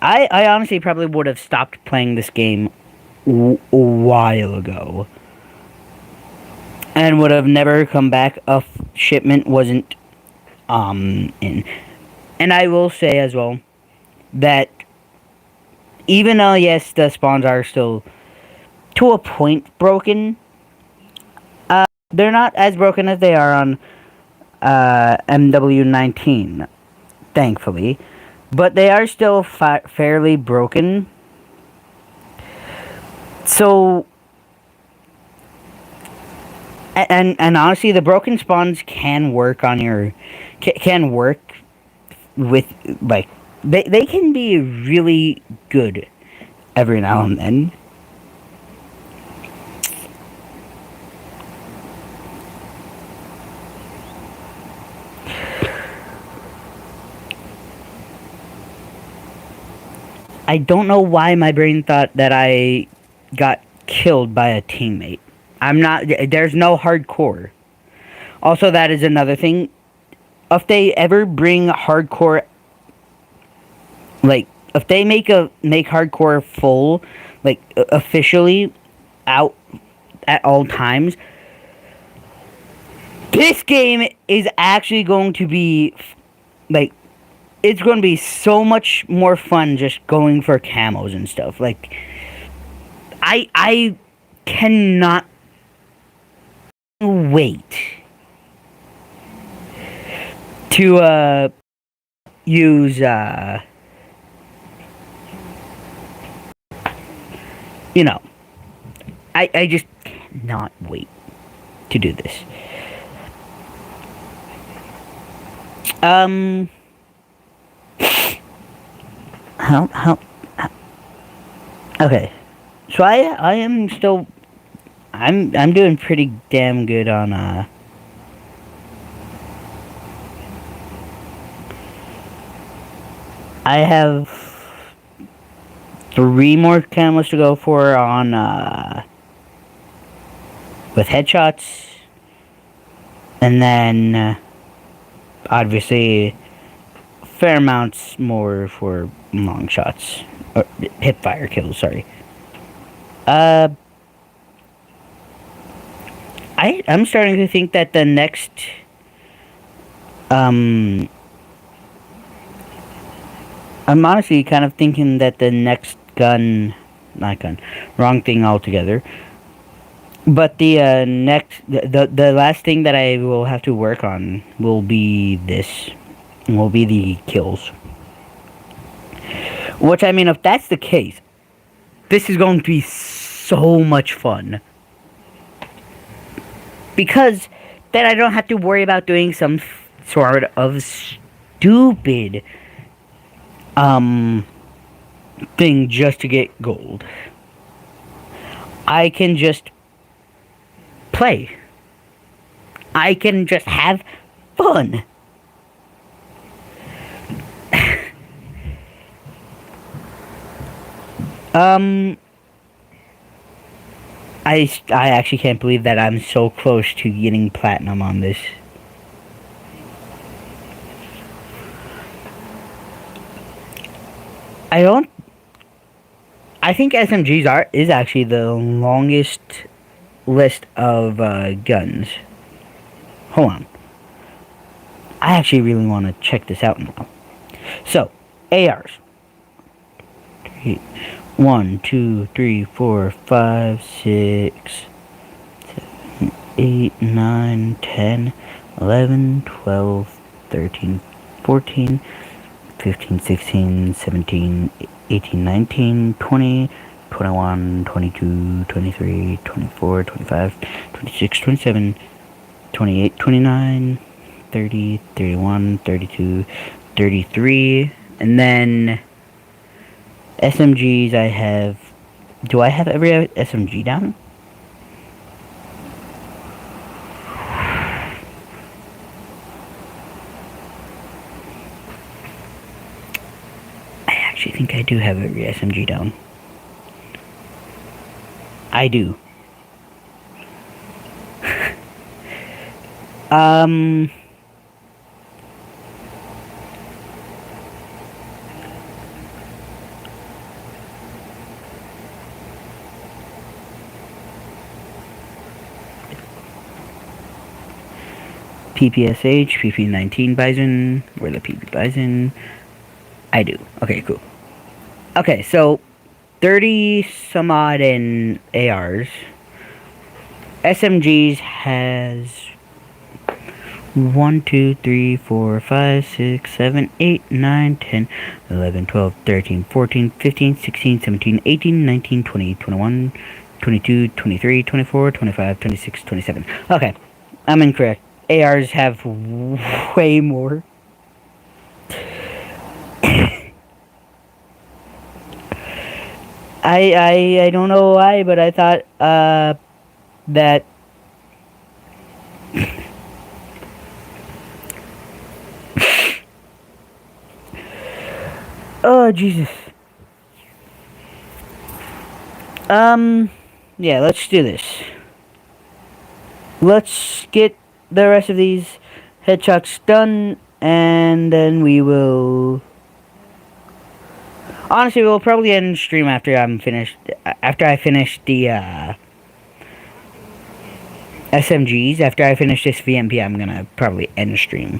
I honestly probably would have stopped playing this game a while ago. And would have never come back if shipment wasn't in. And I will say as well that even though yes the spawns are still to a point broken, they're not as broken as they are on MW19, thankfully. But they are still fairly broken. So, and honestly, the broken spawns can work on your, can work with, like, they can be really good every now and then. I don't know why my brain thought that I got killed by a teammate. I'm not. There's no hardcore. Also, that is another thing. If they ever bring hardcore, like if they make hardcore full, like officially out at all times, this game is actually going to be like, it's going to be so much more fun just going for camos and stuff. Like, I cannot wait to use you know, I just cannot wait to do this. How okay. So I am still I'm doing pretty damn good on I have 3 more camos to go for on with headshots, and then obviously fair amounts more for long shots or hip fire kills. Sorry. I'm starting to think that the next I'm honestly kind of thinking that the next not gun, wrong thing altogether. But the the last thing that I will have to work on will be the kills. Which, I mean, if that's the case, this is going to be so much fun. Because then I don't have to worry about doing some sort of stupid thing just to get gold. I can just play. I can just have fun. I actually can't believe that I'm so close to getting platinum on this. I think SMGs is actually the longest list of guns. Hold on. I actually really want to check this out now. So, ARs. 1, 2, 3, 4, 5, 6, 7, 8, 9, 10, 11, 12, 13, 14, 15, 16, 17, 18, 19, 20, 21, 22, 23, 24, 25, 26, 27, 28, 29, 30, 31, 32, 33, and then SMGs I have... Do I have every SMG down? I actually think I do have every SMG down. I do. PPSH, PP19 Bison, where the PP Bison? I do. Okay, cool. Okay, so 30 some odd in ARs. SMGs has 1, 2, 3, 4, 5, 6, 7, 8, 9, 10, 11, 12, 13, 14, 15, 16, 17, 18, 19, 20, 21, 22, 23, 24, 25, 26, 27. Okay, I'm incorrect. ARs have way more. I don't know why, but I thought that oh Jesus. Yeah, let's do this. Let's get the rest of these headshots done, and then we will... Honestly, we'll probably end stream after I'm finished. After I finish the SMGs. After I finish this VMP, I'm gonna probably end stream.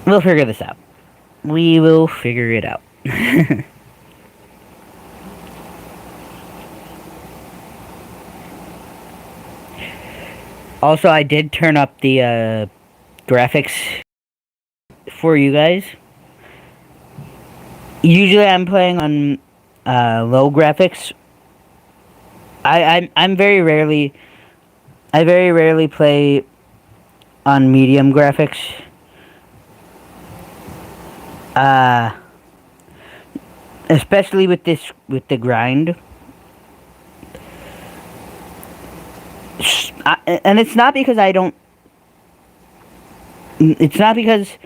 We'll figure this out. We will figure it out. Also, I did turn up the graphics for you guys. Usually I'm playing on low graphics. I very rarely play on medium graphics. Especially with the grind. And it's not because I don't... It's not because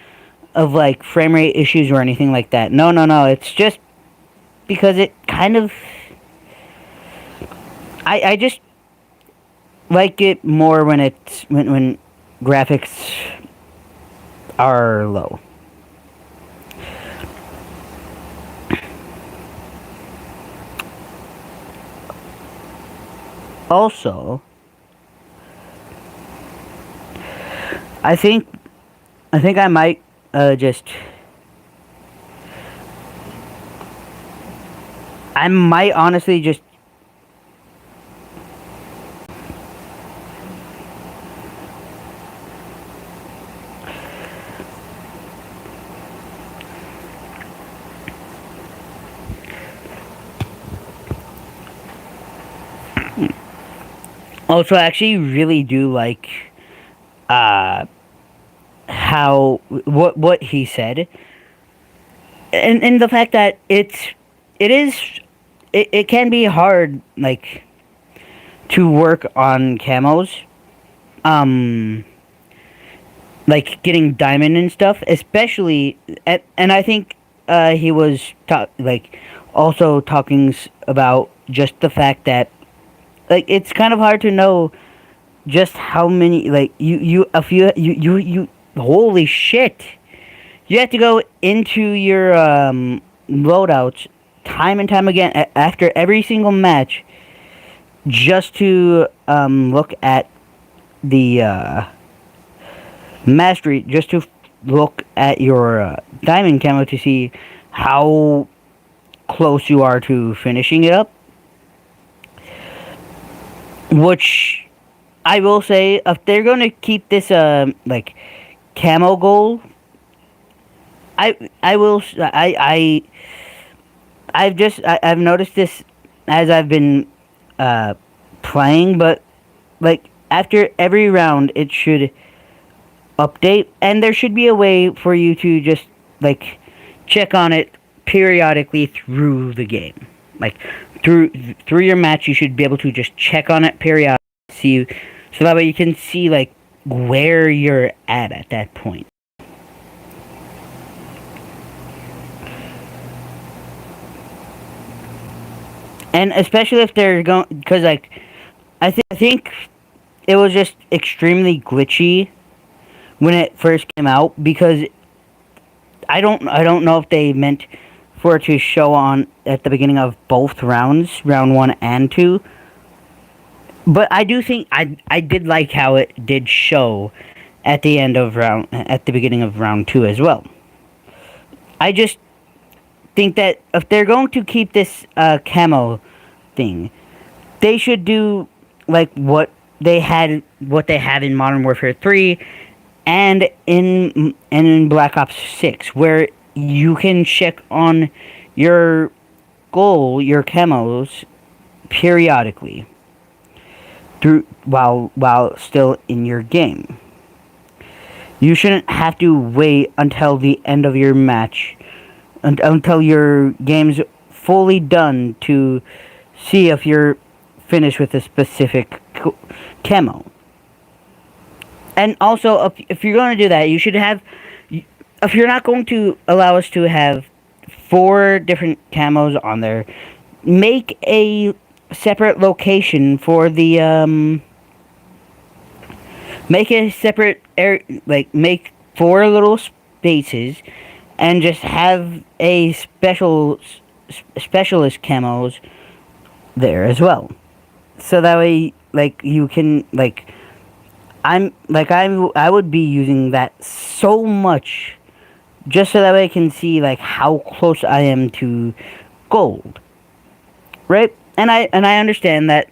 of, like, frame rate issues or anything like that. No. It's just because it kind of... I just like it more when it's... When graphics are low. Also... I think I might just... I might honestly just... Also, I actually really do like how what he said, and the fact that it can be hard, like, to work on camos, like getting diamond and stuff, especially and I think he was also talking about just the fact that, like, it's kind of hard to know just how many, like, you holy shit, you have to go into your loadouts time and time again after every single match just to look at the mastery just to look at your diamond camo to see how close you are to finishing it up. Which I will say, if they're going to keep this like camo goal, I will I've noticed this as I've been playing, but like after every round it should update, and there should be a way for you to just like check on it periodically through the game. Like through your match, you should be able to just check on it periodically, see, so that way you can see like where you're at that point. And especially if they're going, because like I think it was just extremely glitchy when it first came out, because I don't know if they meant for it to show on at the beginning of both rounds, round 1 and 2. But I do think I did like how it did show at the beginning of round 2 as well. I just think that if they're going to keep this camo thing, they should do like what they have in Modern Warfare 3 and in Black Ops 6, where you can check on your your camos periodically through while still in your game. You shouldn't have to wait until the end of your match, until your game's fully done, to see if you're finished with a specific camo. And also, if you're going to do that, you should have, if you're not going to allow us to have 4 different camos on there, make a separate location for the, make a separate like make 4 little spaces, and just have a specialist camos there as well. So that way, like, you can, like, I would be using that so much, just so that way I can see like how close I am to gold, right? And I understand that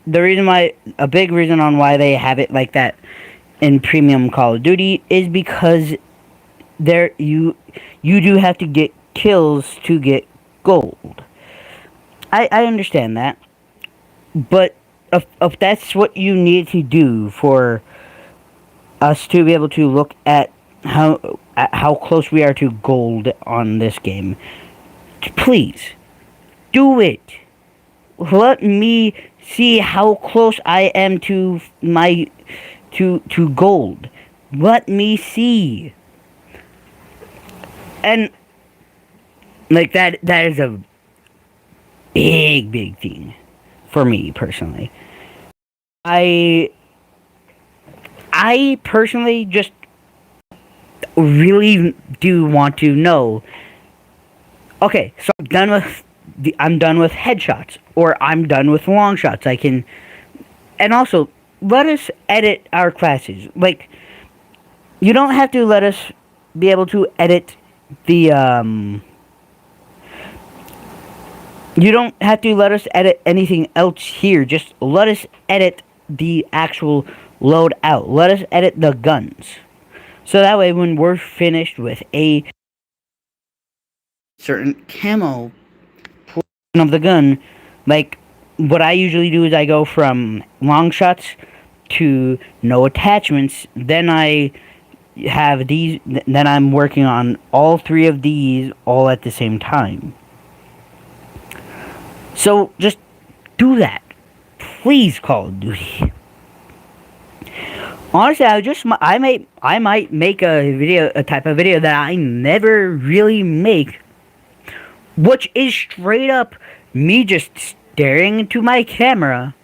the reason why, a big reason on why they have it like that in premium Call of Duty is because there you do have to get kills to get gold. I understand that, but if that's what you need to do for us to be able to look at how close we are to gold on this game, please do it. Let me see how close I am to my to gold. Let me see. And like that is a big thing for me personally. I personally just really do want to know. Okay, so I'm done with headshots, or I'm done with long shots. I can, and also let us edit our classes. Like, you don't have to let us be able to edit the you don't have to let us edit anything else here. Just let us edit the actual loadout. Let us edit the guns. So that way, when we're finished with a certain camo portion of the gun, like, what I usually do is I go from long shots to no attachments. Then I have these. Then I'm working on all 3 of these all at the same time. So just do that, please, Call of Duty. Honestly, I might make a type of video that I never really make, which is straight up me just staring into my camera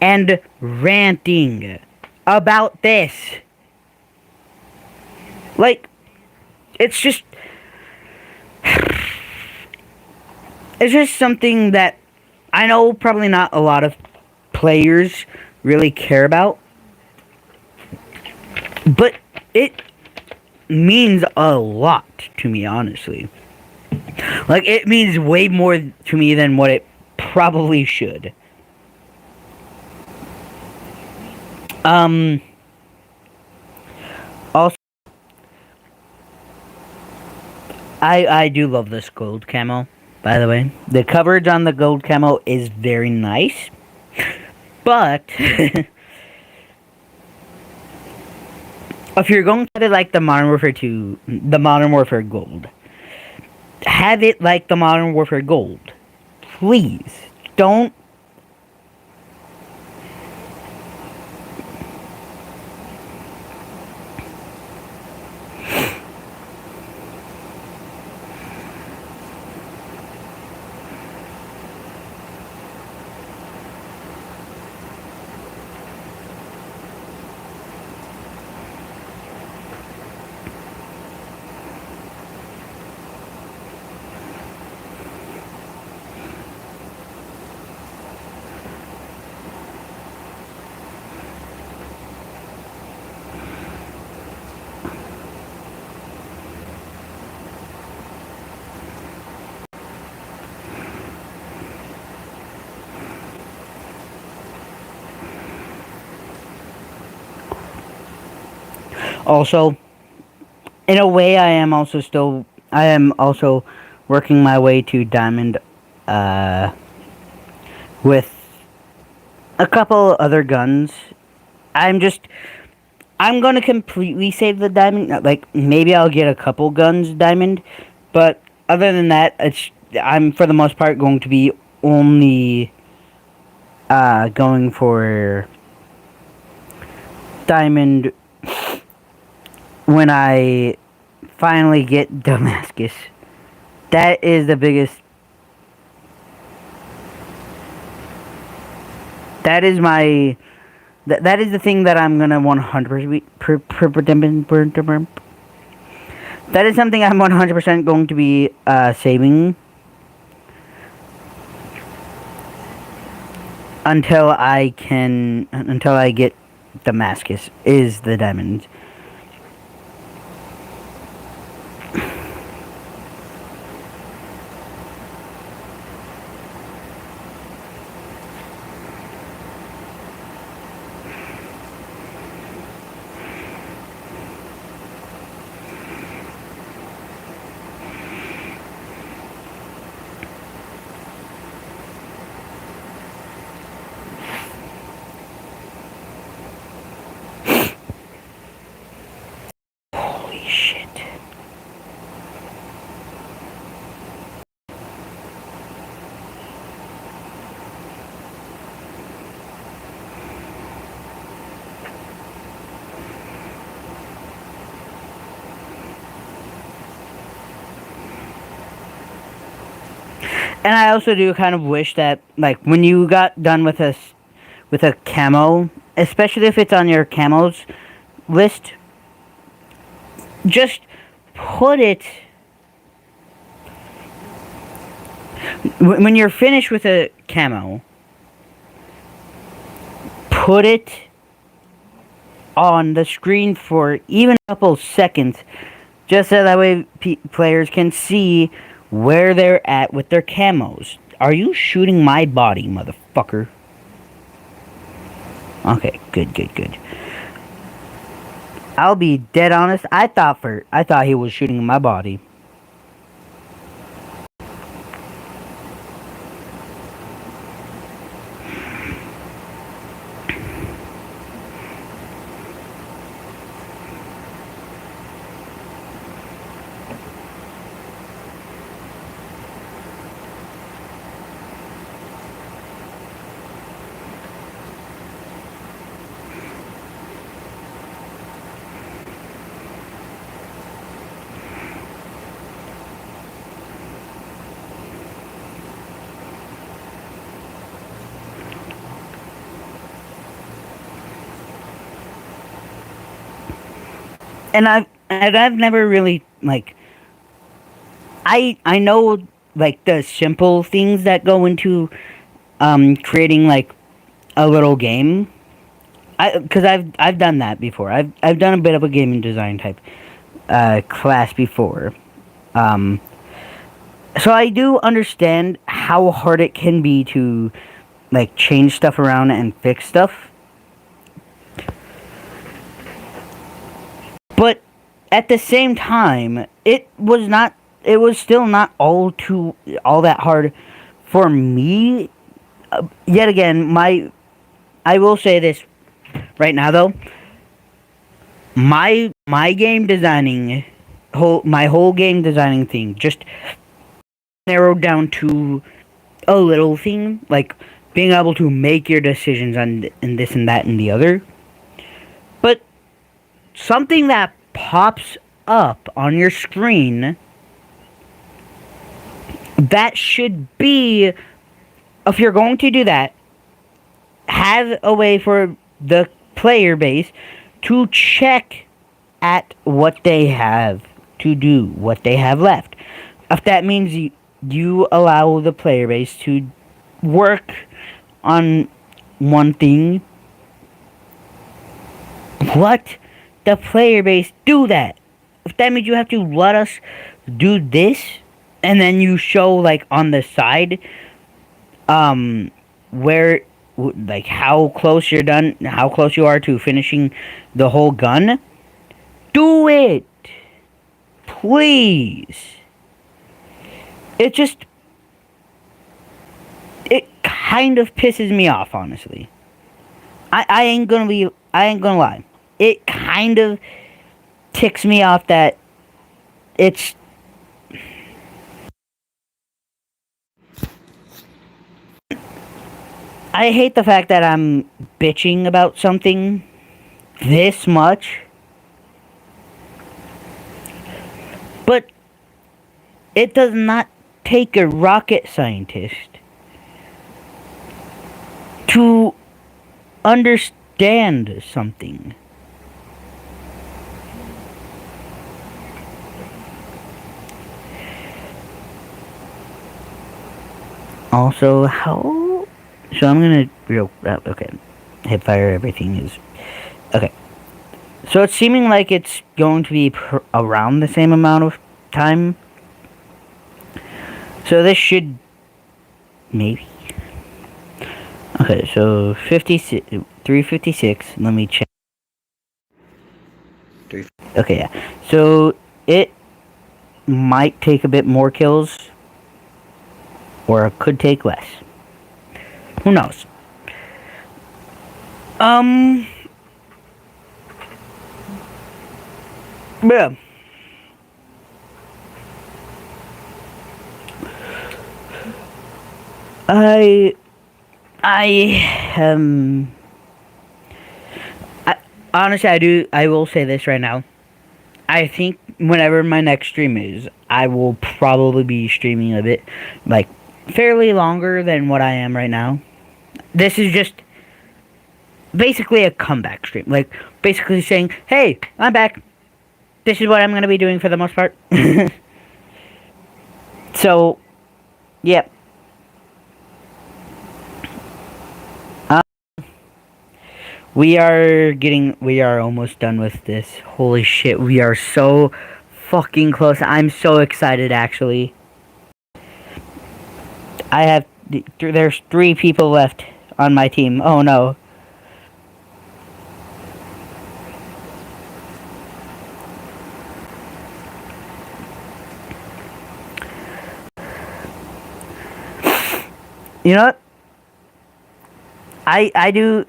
and ranting about this. Like, it's just something that I know probably not a lot of players really care about. But it means a lot to me, honestly. Like, it means way more to me than what it probably should. Also, I do love this gold camo, by the way. The coverage on the gold camo is very nice. But, if you're going to have it like the Modern Warfare 2, the Modern Warfare Gold, have it like the Modern Warfare Gold. Please, don't. Also, in a way, I am also working my way to diamond, with a couple other guns. I'm just, I'm gonna completely save the diamond. Like, maybe I'll get a couple guns diamond, but other than that, I'm for the most part going to be only, going for diamond when I finally get Damascus. That is the biggest. That is my. That is the thing that I'm gonna 100%. That is something I'm 100% going to be saving until I get Damascus. Is the diamond. Holy shit. And I also do kind of wish that, like, when you got done with a camo, especially if it's on your camos list, just put it when you're finished with a camo. Put it on the screen for even a couple seconds, just so that way players can see where they're at with their camos. Are you shooting my body, motherfucker? Okay, good. I'll be dead honest. I thought he was shooting my body. And I've never really, like, I know, like, the simple things that go into creating, like, a little game. Because I've done that before. I've done a bit of a gaming design type class before. Um, so I do understand how hard it can be to like change stuff around and fix stuff. But at the same time, it was still not all that hard for me. Yet again, I will say this right now though. My game designing my whole game designing thing just narrowed down to a little thing, like being able to make your decisions on this and that and the other. But something that pops up on your screen that should be, if you're going to do that, have a way for the player base to check at what they have to do, what they have left. If that means you allow the player base to work on one thing, let the player base do that. If that means you have to let us do this, and then you show like on the side, where like how close you're done, how close you are to finishing the whole gun, do it, please. It just, it kind of pisses me off, honestly. I ain't gonna lie. It kind of ticks me off that it's... I hate the fact that I'm bitching about something this much. But it does not take a rocket scientist to understand something. Also, how... So I'm gonna okay. Hip fire, everything is... Okay. So it's seeming like it's going to be around the same amount of time. So this should... Maybe... Okay, so 356. Let me check. Okay, yeah. So it might take a bit more kills, or it could take less. Who knows? Yeah. Honestly, I will say this right now. I think whenever my next stream is, I will probably be streaming a bit, like, fairly longer than what I am right now. This is just basically a comeback stream. Like, basically saying, hey, I'm back. This is what I'm going to be doing for the most part. So, yep. We are almost done with this. Holy shit, we are so fucking close. I'm so excited, actually. There's 3 people left on my team. Oh no. You know what? I do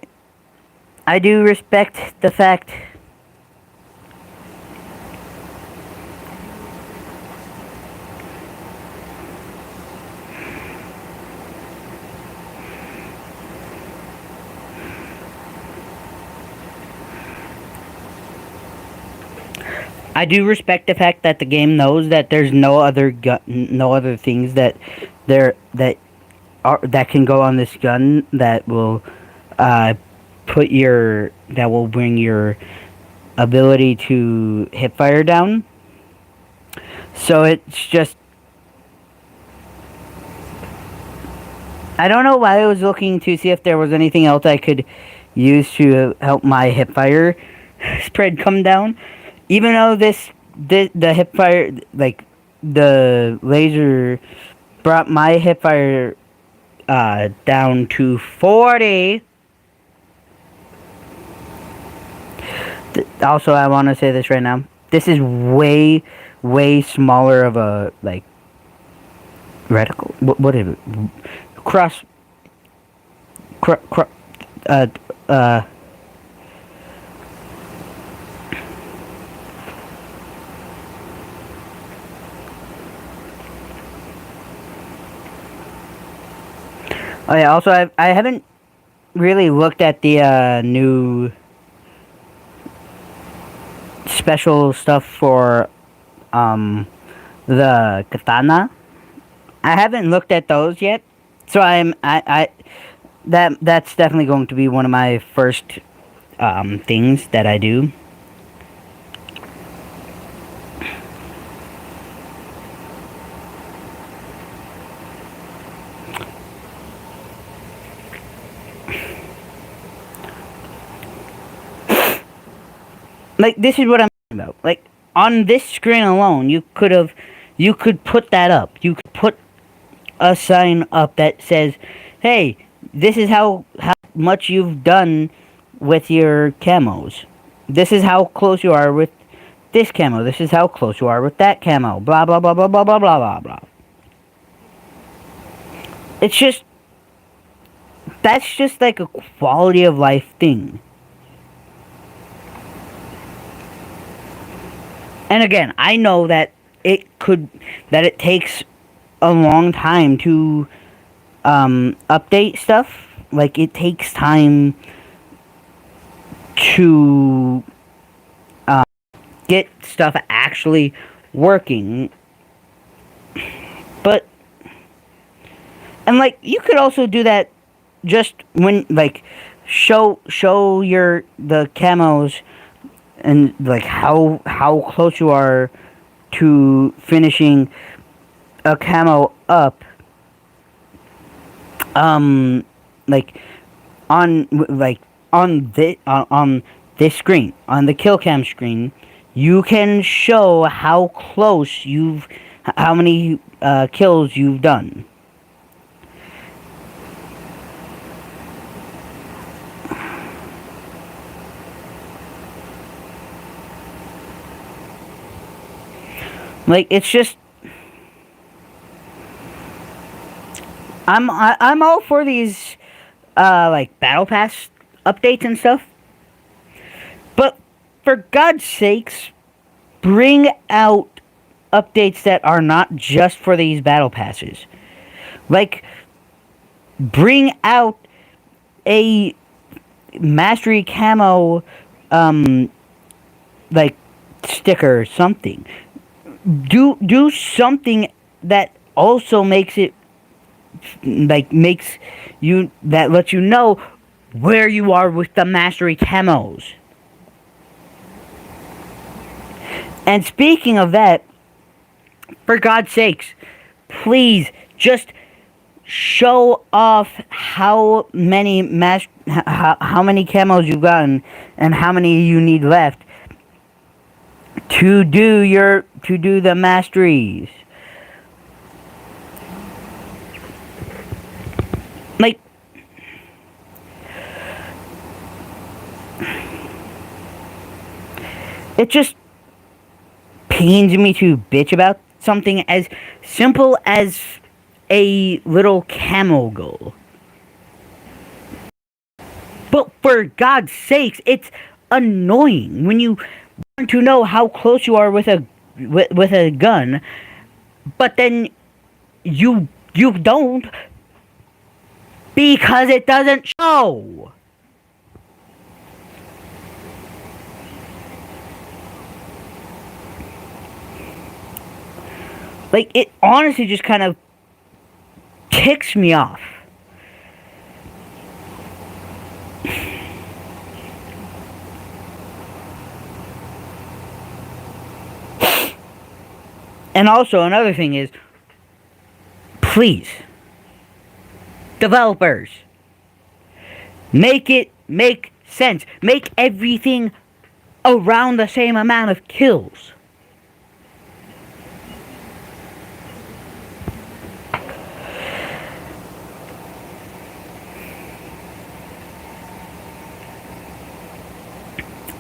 respect the fact that the game knows that there's no other things that that can go on this gun that will bring your ability to hip fire down. So it's just, I don't know why I was looking to see if there was anything else I could use to help my hip fire spread come down. Even though the hip fire, like the laser brought my hip fire down to 40. Also, I want to say this right now. This is way smaller of a like reticle. What is it? Cross. Uh, uh. Oh yeah. Also, I haven't really looked at the new special stuff for the katana. I haven't looked at those yet, so that's definitely going to be one of my first things that I do. Like, this is what I'm talking about. Like, on this screen alone, you could put that up. You could put a sign up that says, "Hey, this is how much you've done with your camos. This is how close you are with this camo. This is how close you are with that camo. Blah blah blah blah blah blah blah blah blah." It's just that's just like a quality of life thing. And again, I know that it takes a long time to update stuff. Like, it takes time to get stuff actually working. But, and like, you could also do that just when, like, show the camos and like how close you are to finishing a camo up, like on this screen, on the kill cam screen, you can show how close how many kills you've done. Like, it's just, I'm all for these like battle pass updates and stuff, but for God's sakes, bring out updates that are not just for these battle passes. Like, bring out a mastery camo like sticker or something. Do something that also makes it that lets you know where you are with the mastery camos. And speaking of that, for God's sakes, please just show off how many how many camos you've gotten and how many you need left to do the masteries. Like, it just pains me to bitch about something as simple as a little camo goal. But for God's sakes, it's annoying when you want to know how close you are with a gun, but then you don't, because it doesn't show. Like, it honestly just kind of ticks me off. And also, another thing is, please, developers, make it make sense. Make everything around the same amount of kills.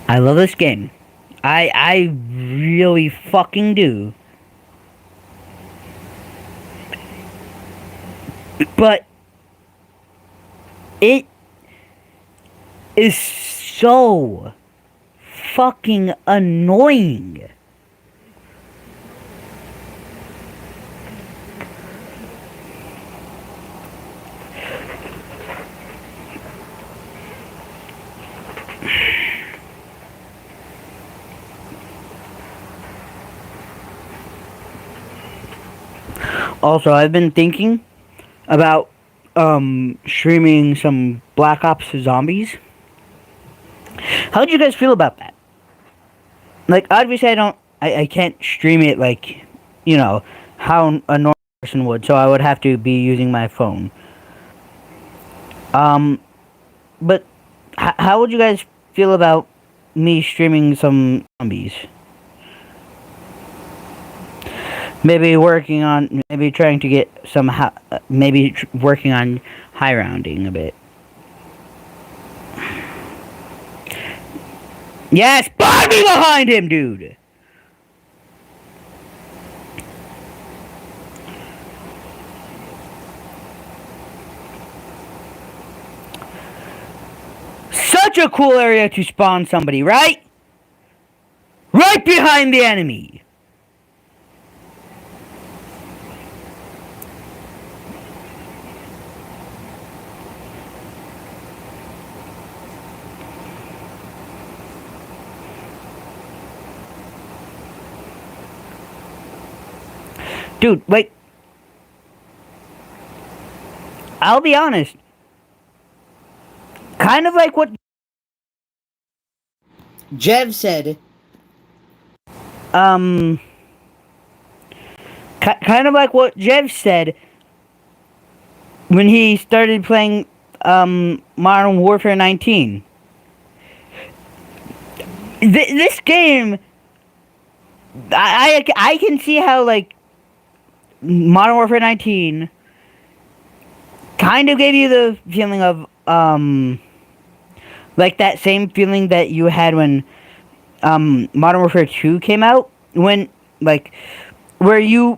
I love this game. I really fucking do. But it is so fucking annoying. Also, I've been thinking about streaming some Black Ops Zombies. How do you guys feel about that? Like, obviously I can't stream it like, you know, how a normal person would, so I would have to be using my phone. But how would you guys feel about me streaming some zombies? Maybe trying to get some, working on high rounding a bit. Yes, body behind him, dude! Such a cool area to spawn somebody, right? Right behind the enemy! Dude, like, I'll be honest. Kind of like what Jev said. Kind of like what Jev said when he started playing Modern Warfare 19. This game, I can see how, like, Modern Warfare 19 kind of gave you the feeling of, like that same feeling that you had when, Modern Warfare 2 came out. When, like, where you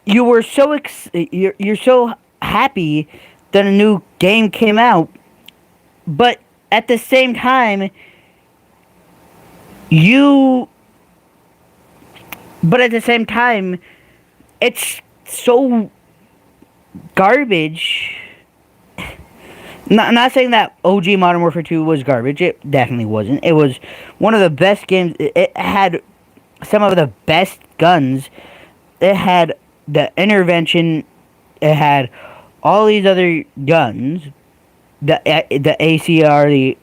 were so, you're so happy that a new game came out, but at the same time, it's so garbage. Not saying that OG Modern Warfare 2 was garbage. It definitely wasn't. It was one of the best games. It had some of the best guns. It had the intervention. It had all these other guns. The ACR.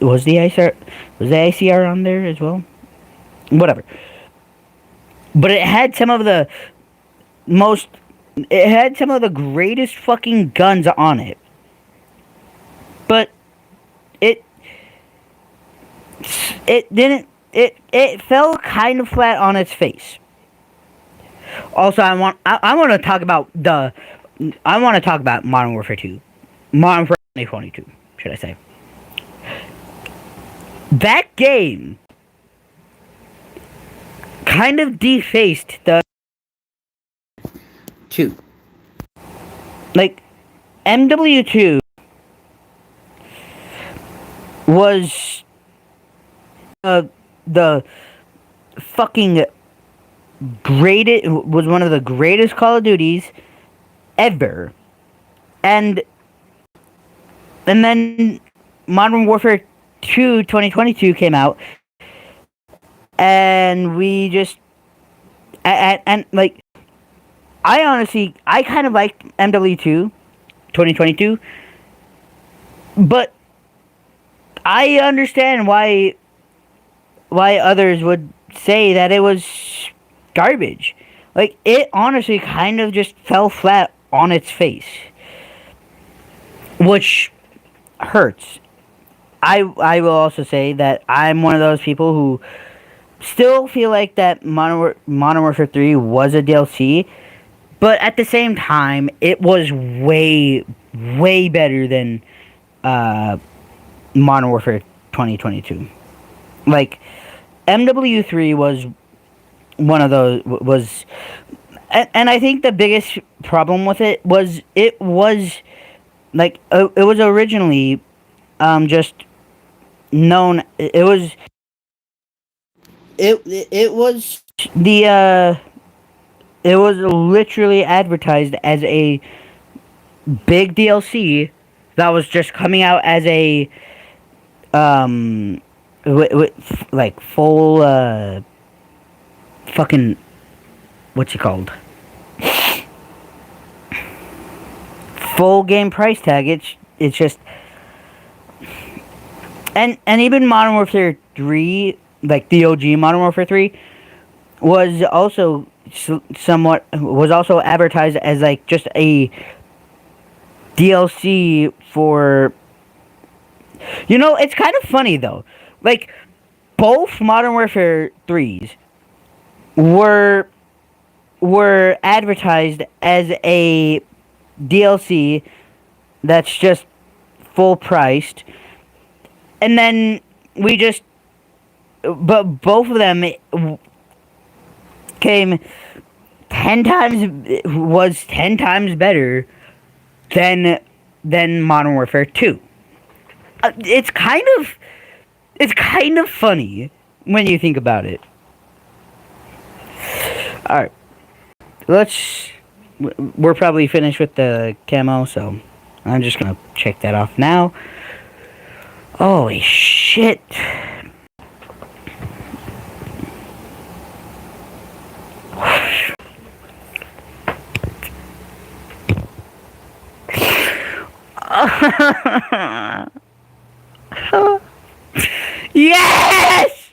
Was the ACR on there as well? Whatever. But it had some of the greatest fucking guns on it. But it fell kind of flat on its face. Also, I want to talk about Modern Warfare 2. Modern Warfare 2022, should I say. That game kind of defaced the 2. Like, MW2 was the fucking was one of the greatest Call of Duties ever. And then Modern Warfare 2 2022 came out, and we just and like, I kind of liked MW2 2022, but I understand why others would say that it was garbage. Like, it honestly kind of just fell flat on its face, which hurts. I will also say that I'm one of those people who still feel like that Modern Warfare 3 was a DLC, but at the same time, it was way better than uh, Modern Warfare 2022. Like, MW3 was one of those, and I think the biggest problem with it was, like, it was originally, just known, it was it was literally advertised as a big DLC that was just coming out as a um like full fucking, what's it called, full game price tag. It's just, and even Modern Warfare 3, like the OG Modern Warfare 3, was also somewhat was also advertised as like just a DLC for, it's kind of funny though. Like, both Modern Warfare 3s were advertised as a DLC that's just full priced, and then but both of them came 10 times better than Modern Warfare 2. It's kind of funny when you think about it. All right, we're probably finished with the camo, so I'm just gonna check that off now. Holy shit. Yes!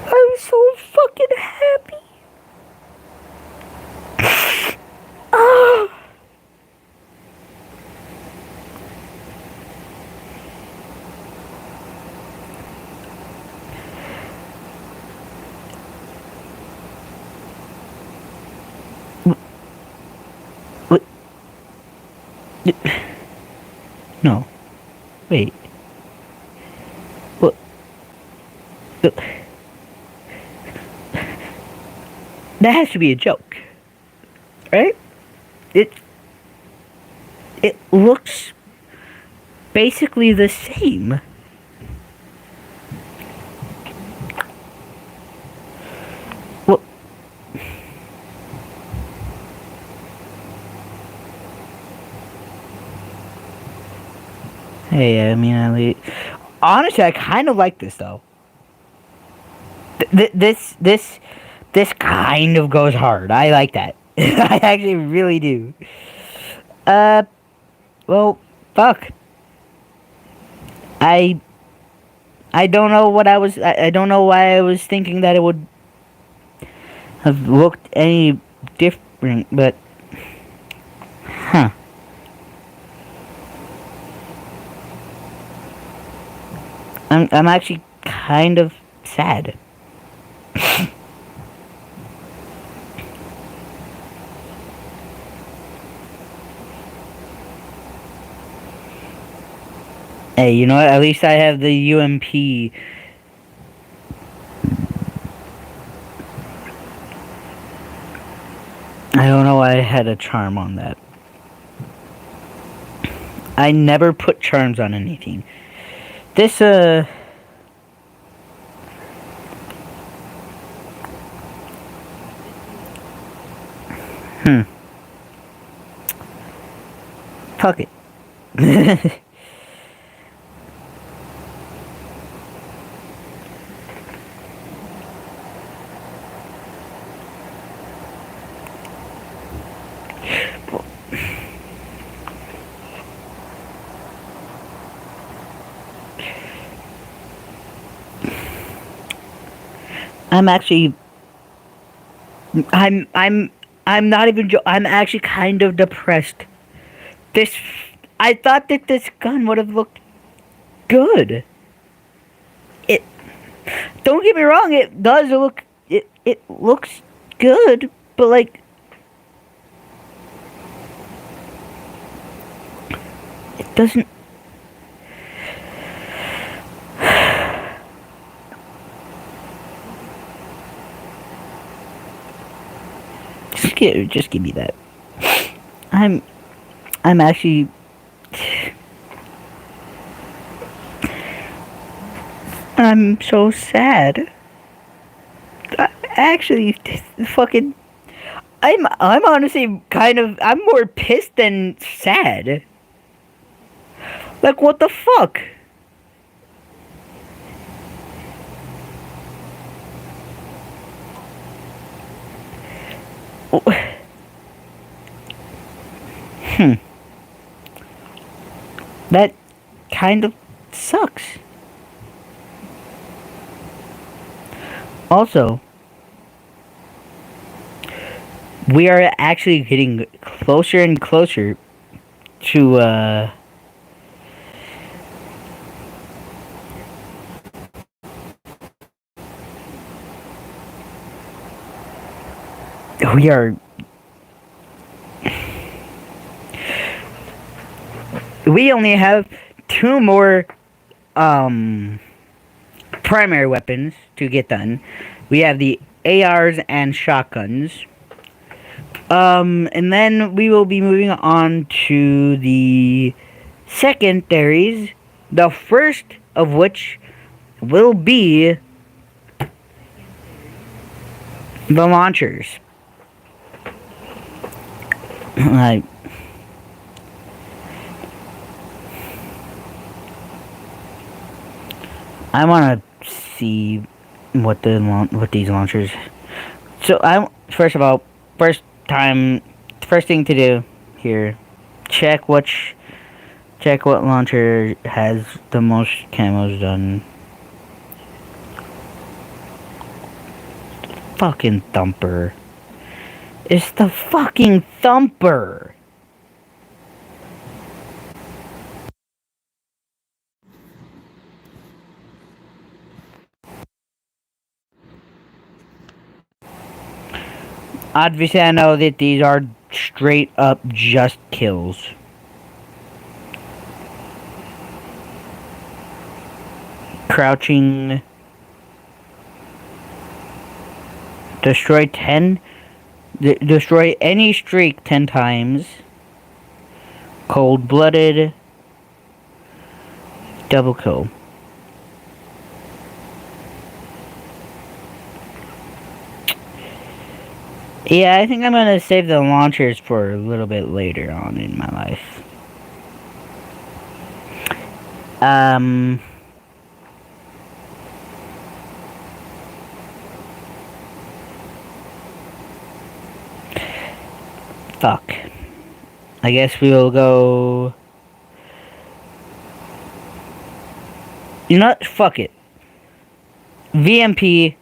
I'm so fucking happy. Ah. What? No. Wait. What? That has to be a joke, right? It looks basically the same. Well, hey, I mean, honestly, I kind of like this though. This kind of goes hard. I like that. I actually really do. Well, fuck. I don't know what I don't know why I was thinking that it would have looked any different, but huh. I'm actually kind of sad. Hey, you know what? At least I have the UMP. I don't know why I had a charm on that. I never put charms on anything. This, fuck it. I'm actually I'm not even. I'm actually kind of depressed. This. I thought that this gun would have looked good. It. Don't get me wrong. It does look. It looks good, but like. It doesn't. Just give me that. I'm actually. I'm so sad. Actually, fucking. I'm honestly kind of. I'm more pissed than sad. Like, what the fuck? Hmm. That kind of sucks. Also, we are actually getting closer and closer to we are we only have two more primary weapons to get done. We have the ARs and shotguns. And then we will be moving on to the secondaries, the first of which will be the launchers. I want to see what these launchers. So first of all, first thing to do here, check what launcher has the most camos done. Fucking thumper. It's the fucking thumper. Obviously, I know that these are straight up just kills. Crouching. Destroy 10. Destroy any streak 10 times. Cold blooded. Double kill. Yeah, I think I'm gonna save the launchers for a little bit later on in my life. Fuck. I guess we will go. You know what? Fuck it. VMP.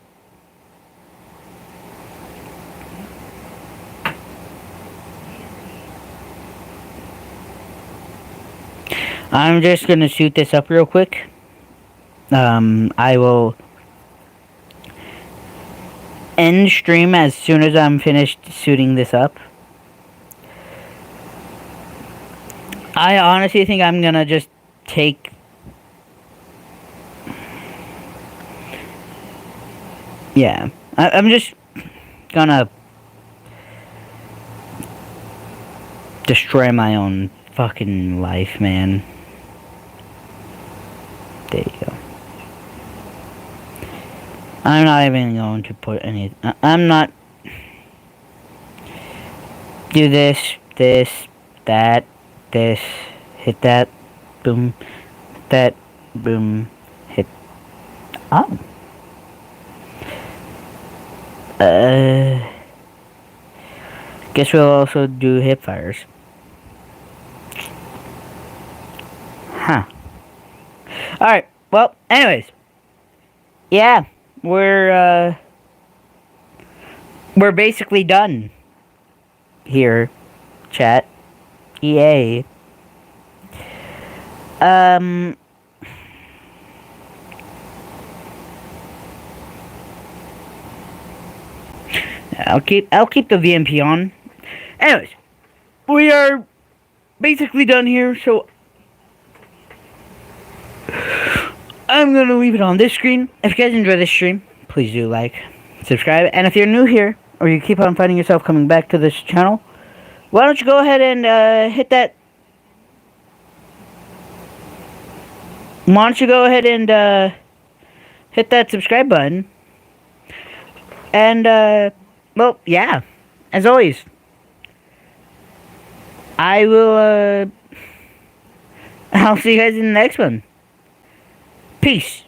I'm just gonna shoot this up real quick. I will end stream as soon as I'm finished shooting this up. I honestly think I'm gonna just take. Yeah, I'm just gonna destroy my own fucking life, man. There you go. I'm not even going to put any. I'm not. Do this, that, this, hit that, boom, that, boom, hit. Oh. Guess we'll also do hip fires. Huh. Alright, well, anyways. Yeah, we're, we're basically done here, chat. EA. I'll keep the VMP on. Anyways, we are basically done here, so I'm gonna leave it on this screen. If you guys enjoy this stream, please do like, subscribe, and if you're new here, or you keep on finding yourself coming back to this channel, why don't you go ahead and hit that. Why don't you go ahead and hit that subscribe button? And well, yeah. As always, I will. I'll see you guys in the next one. Peace.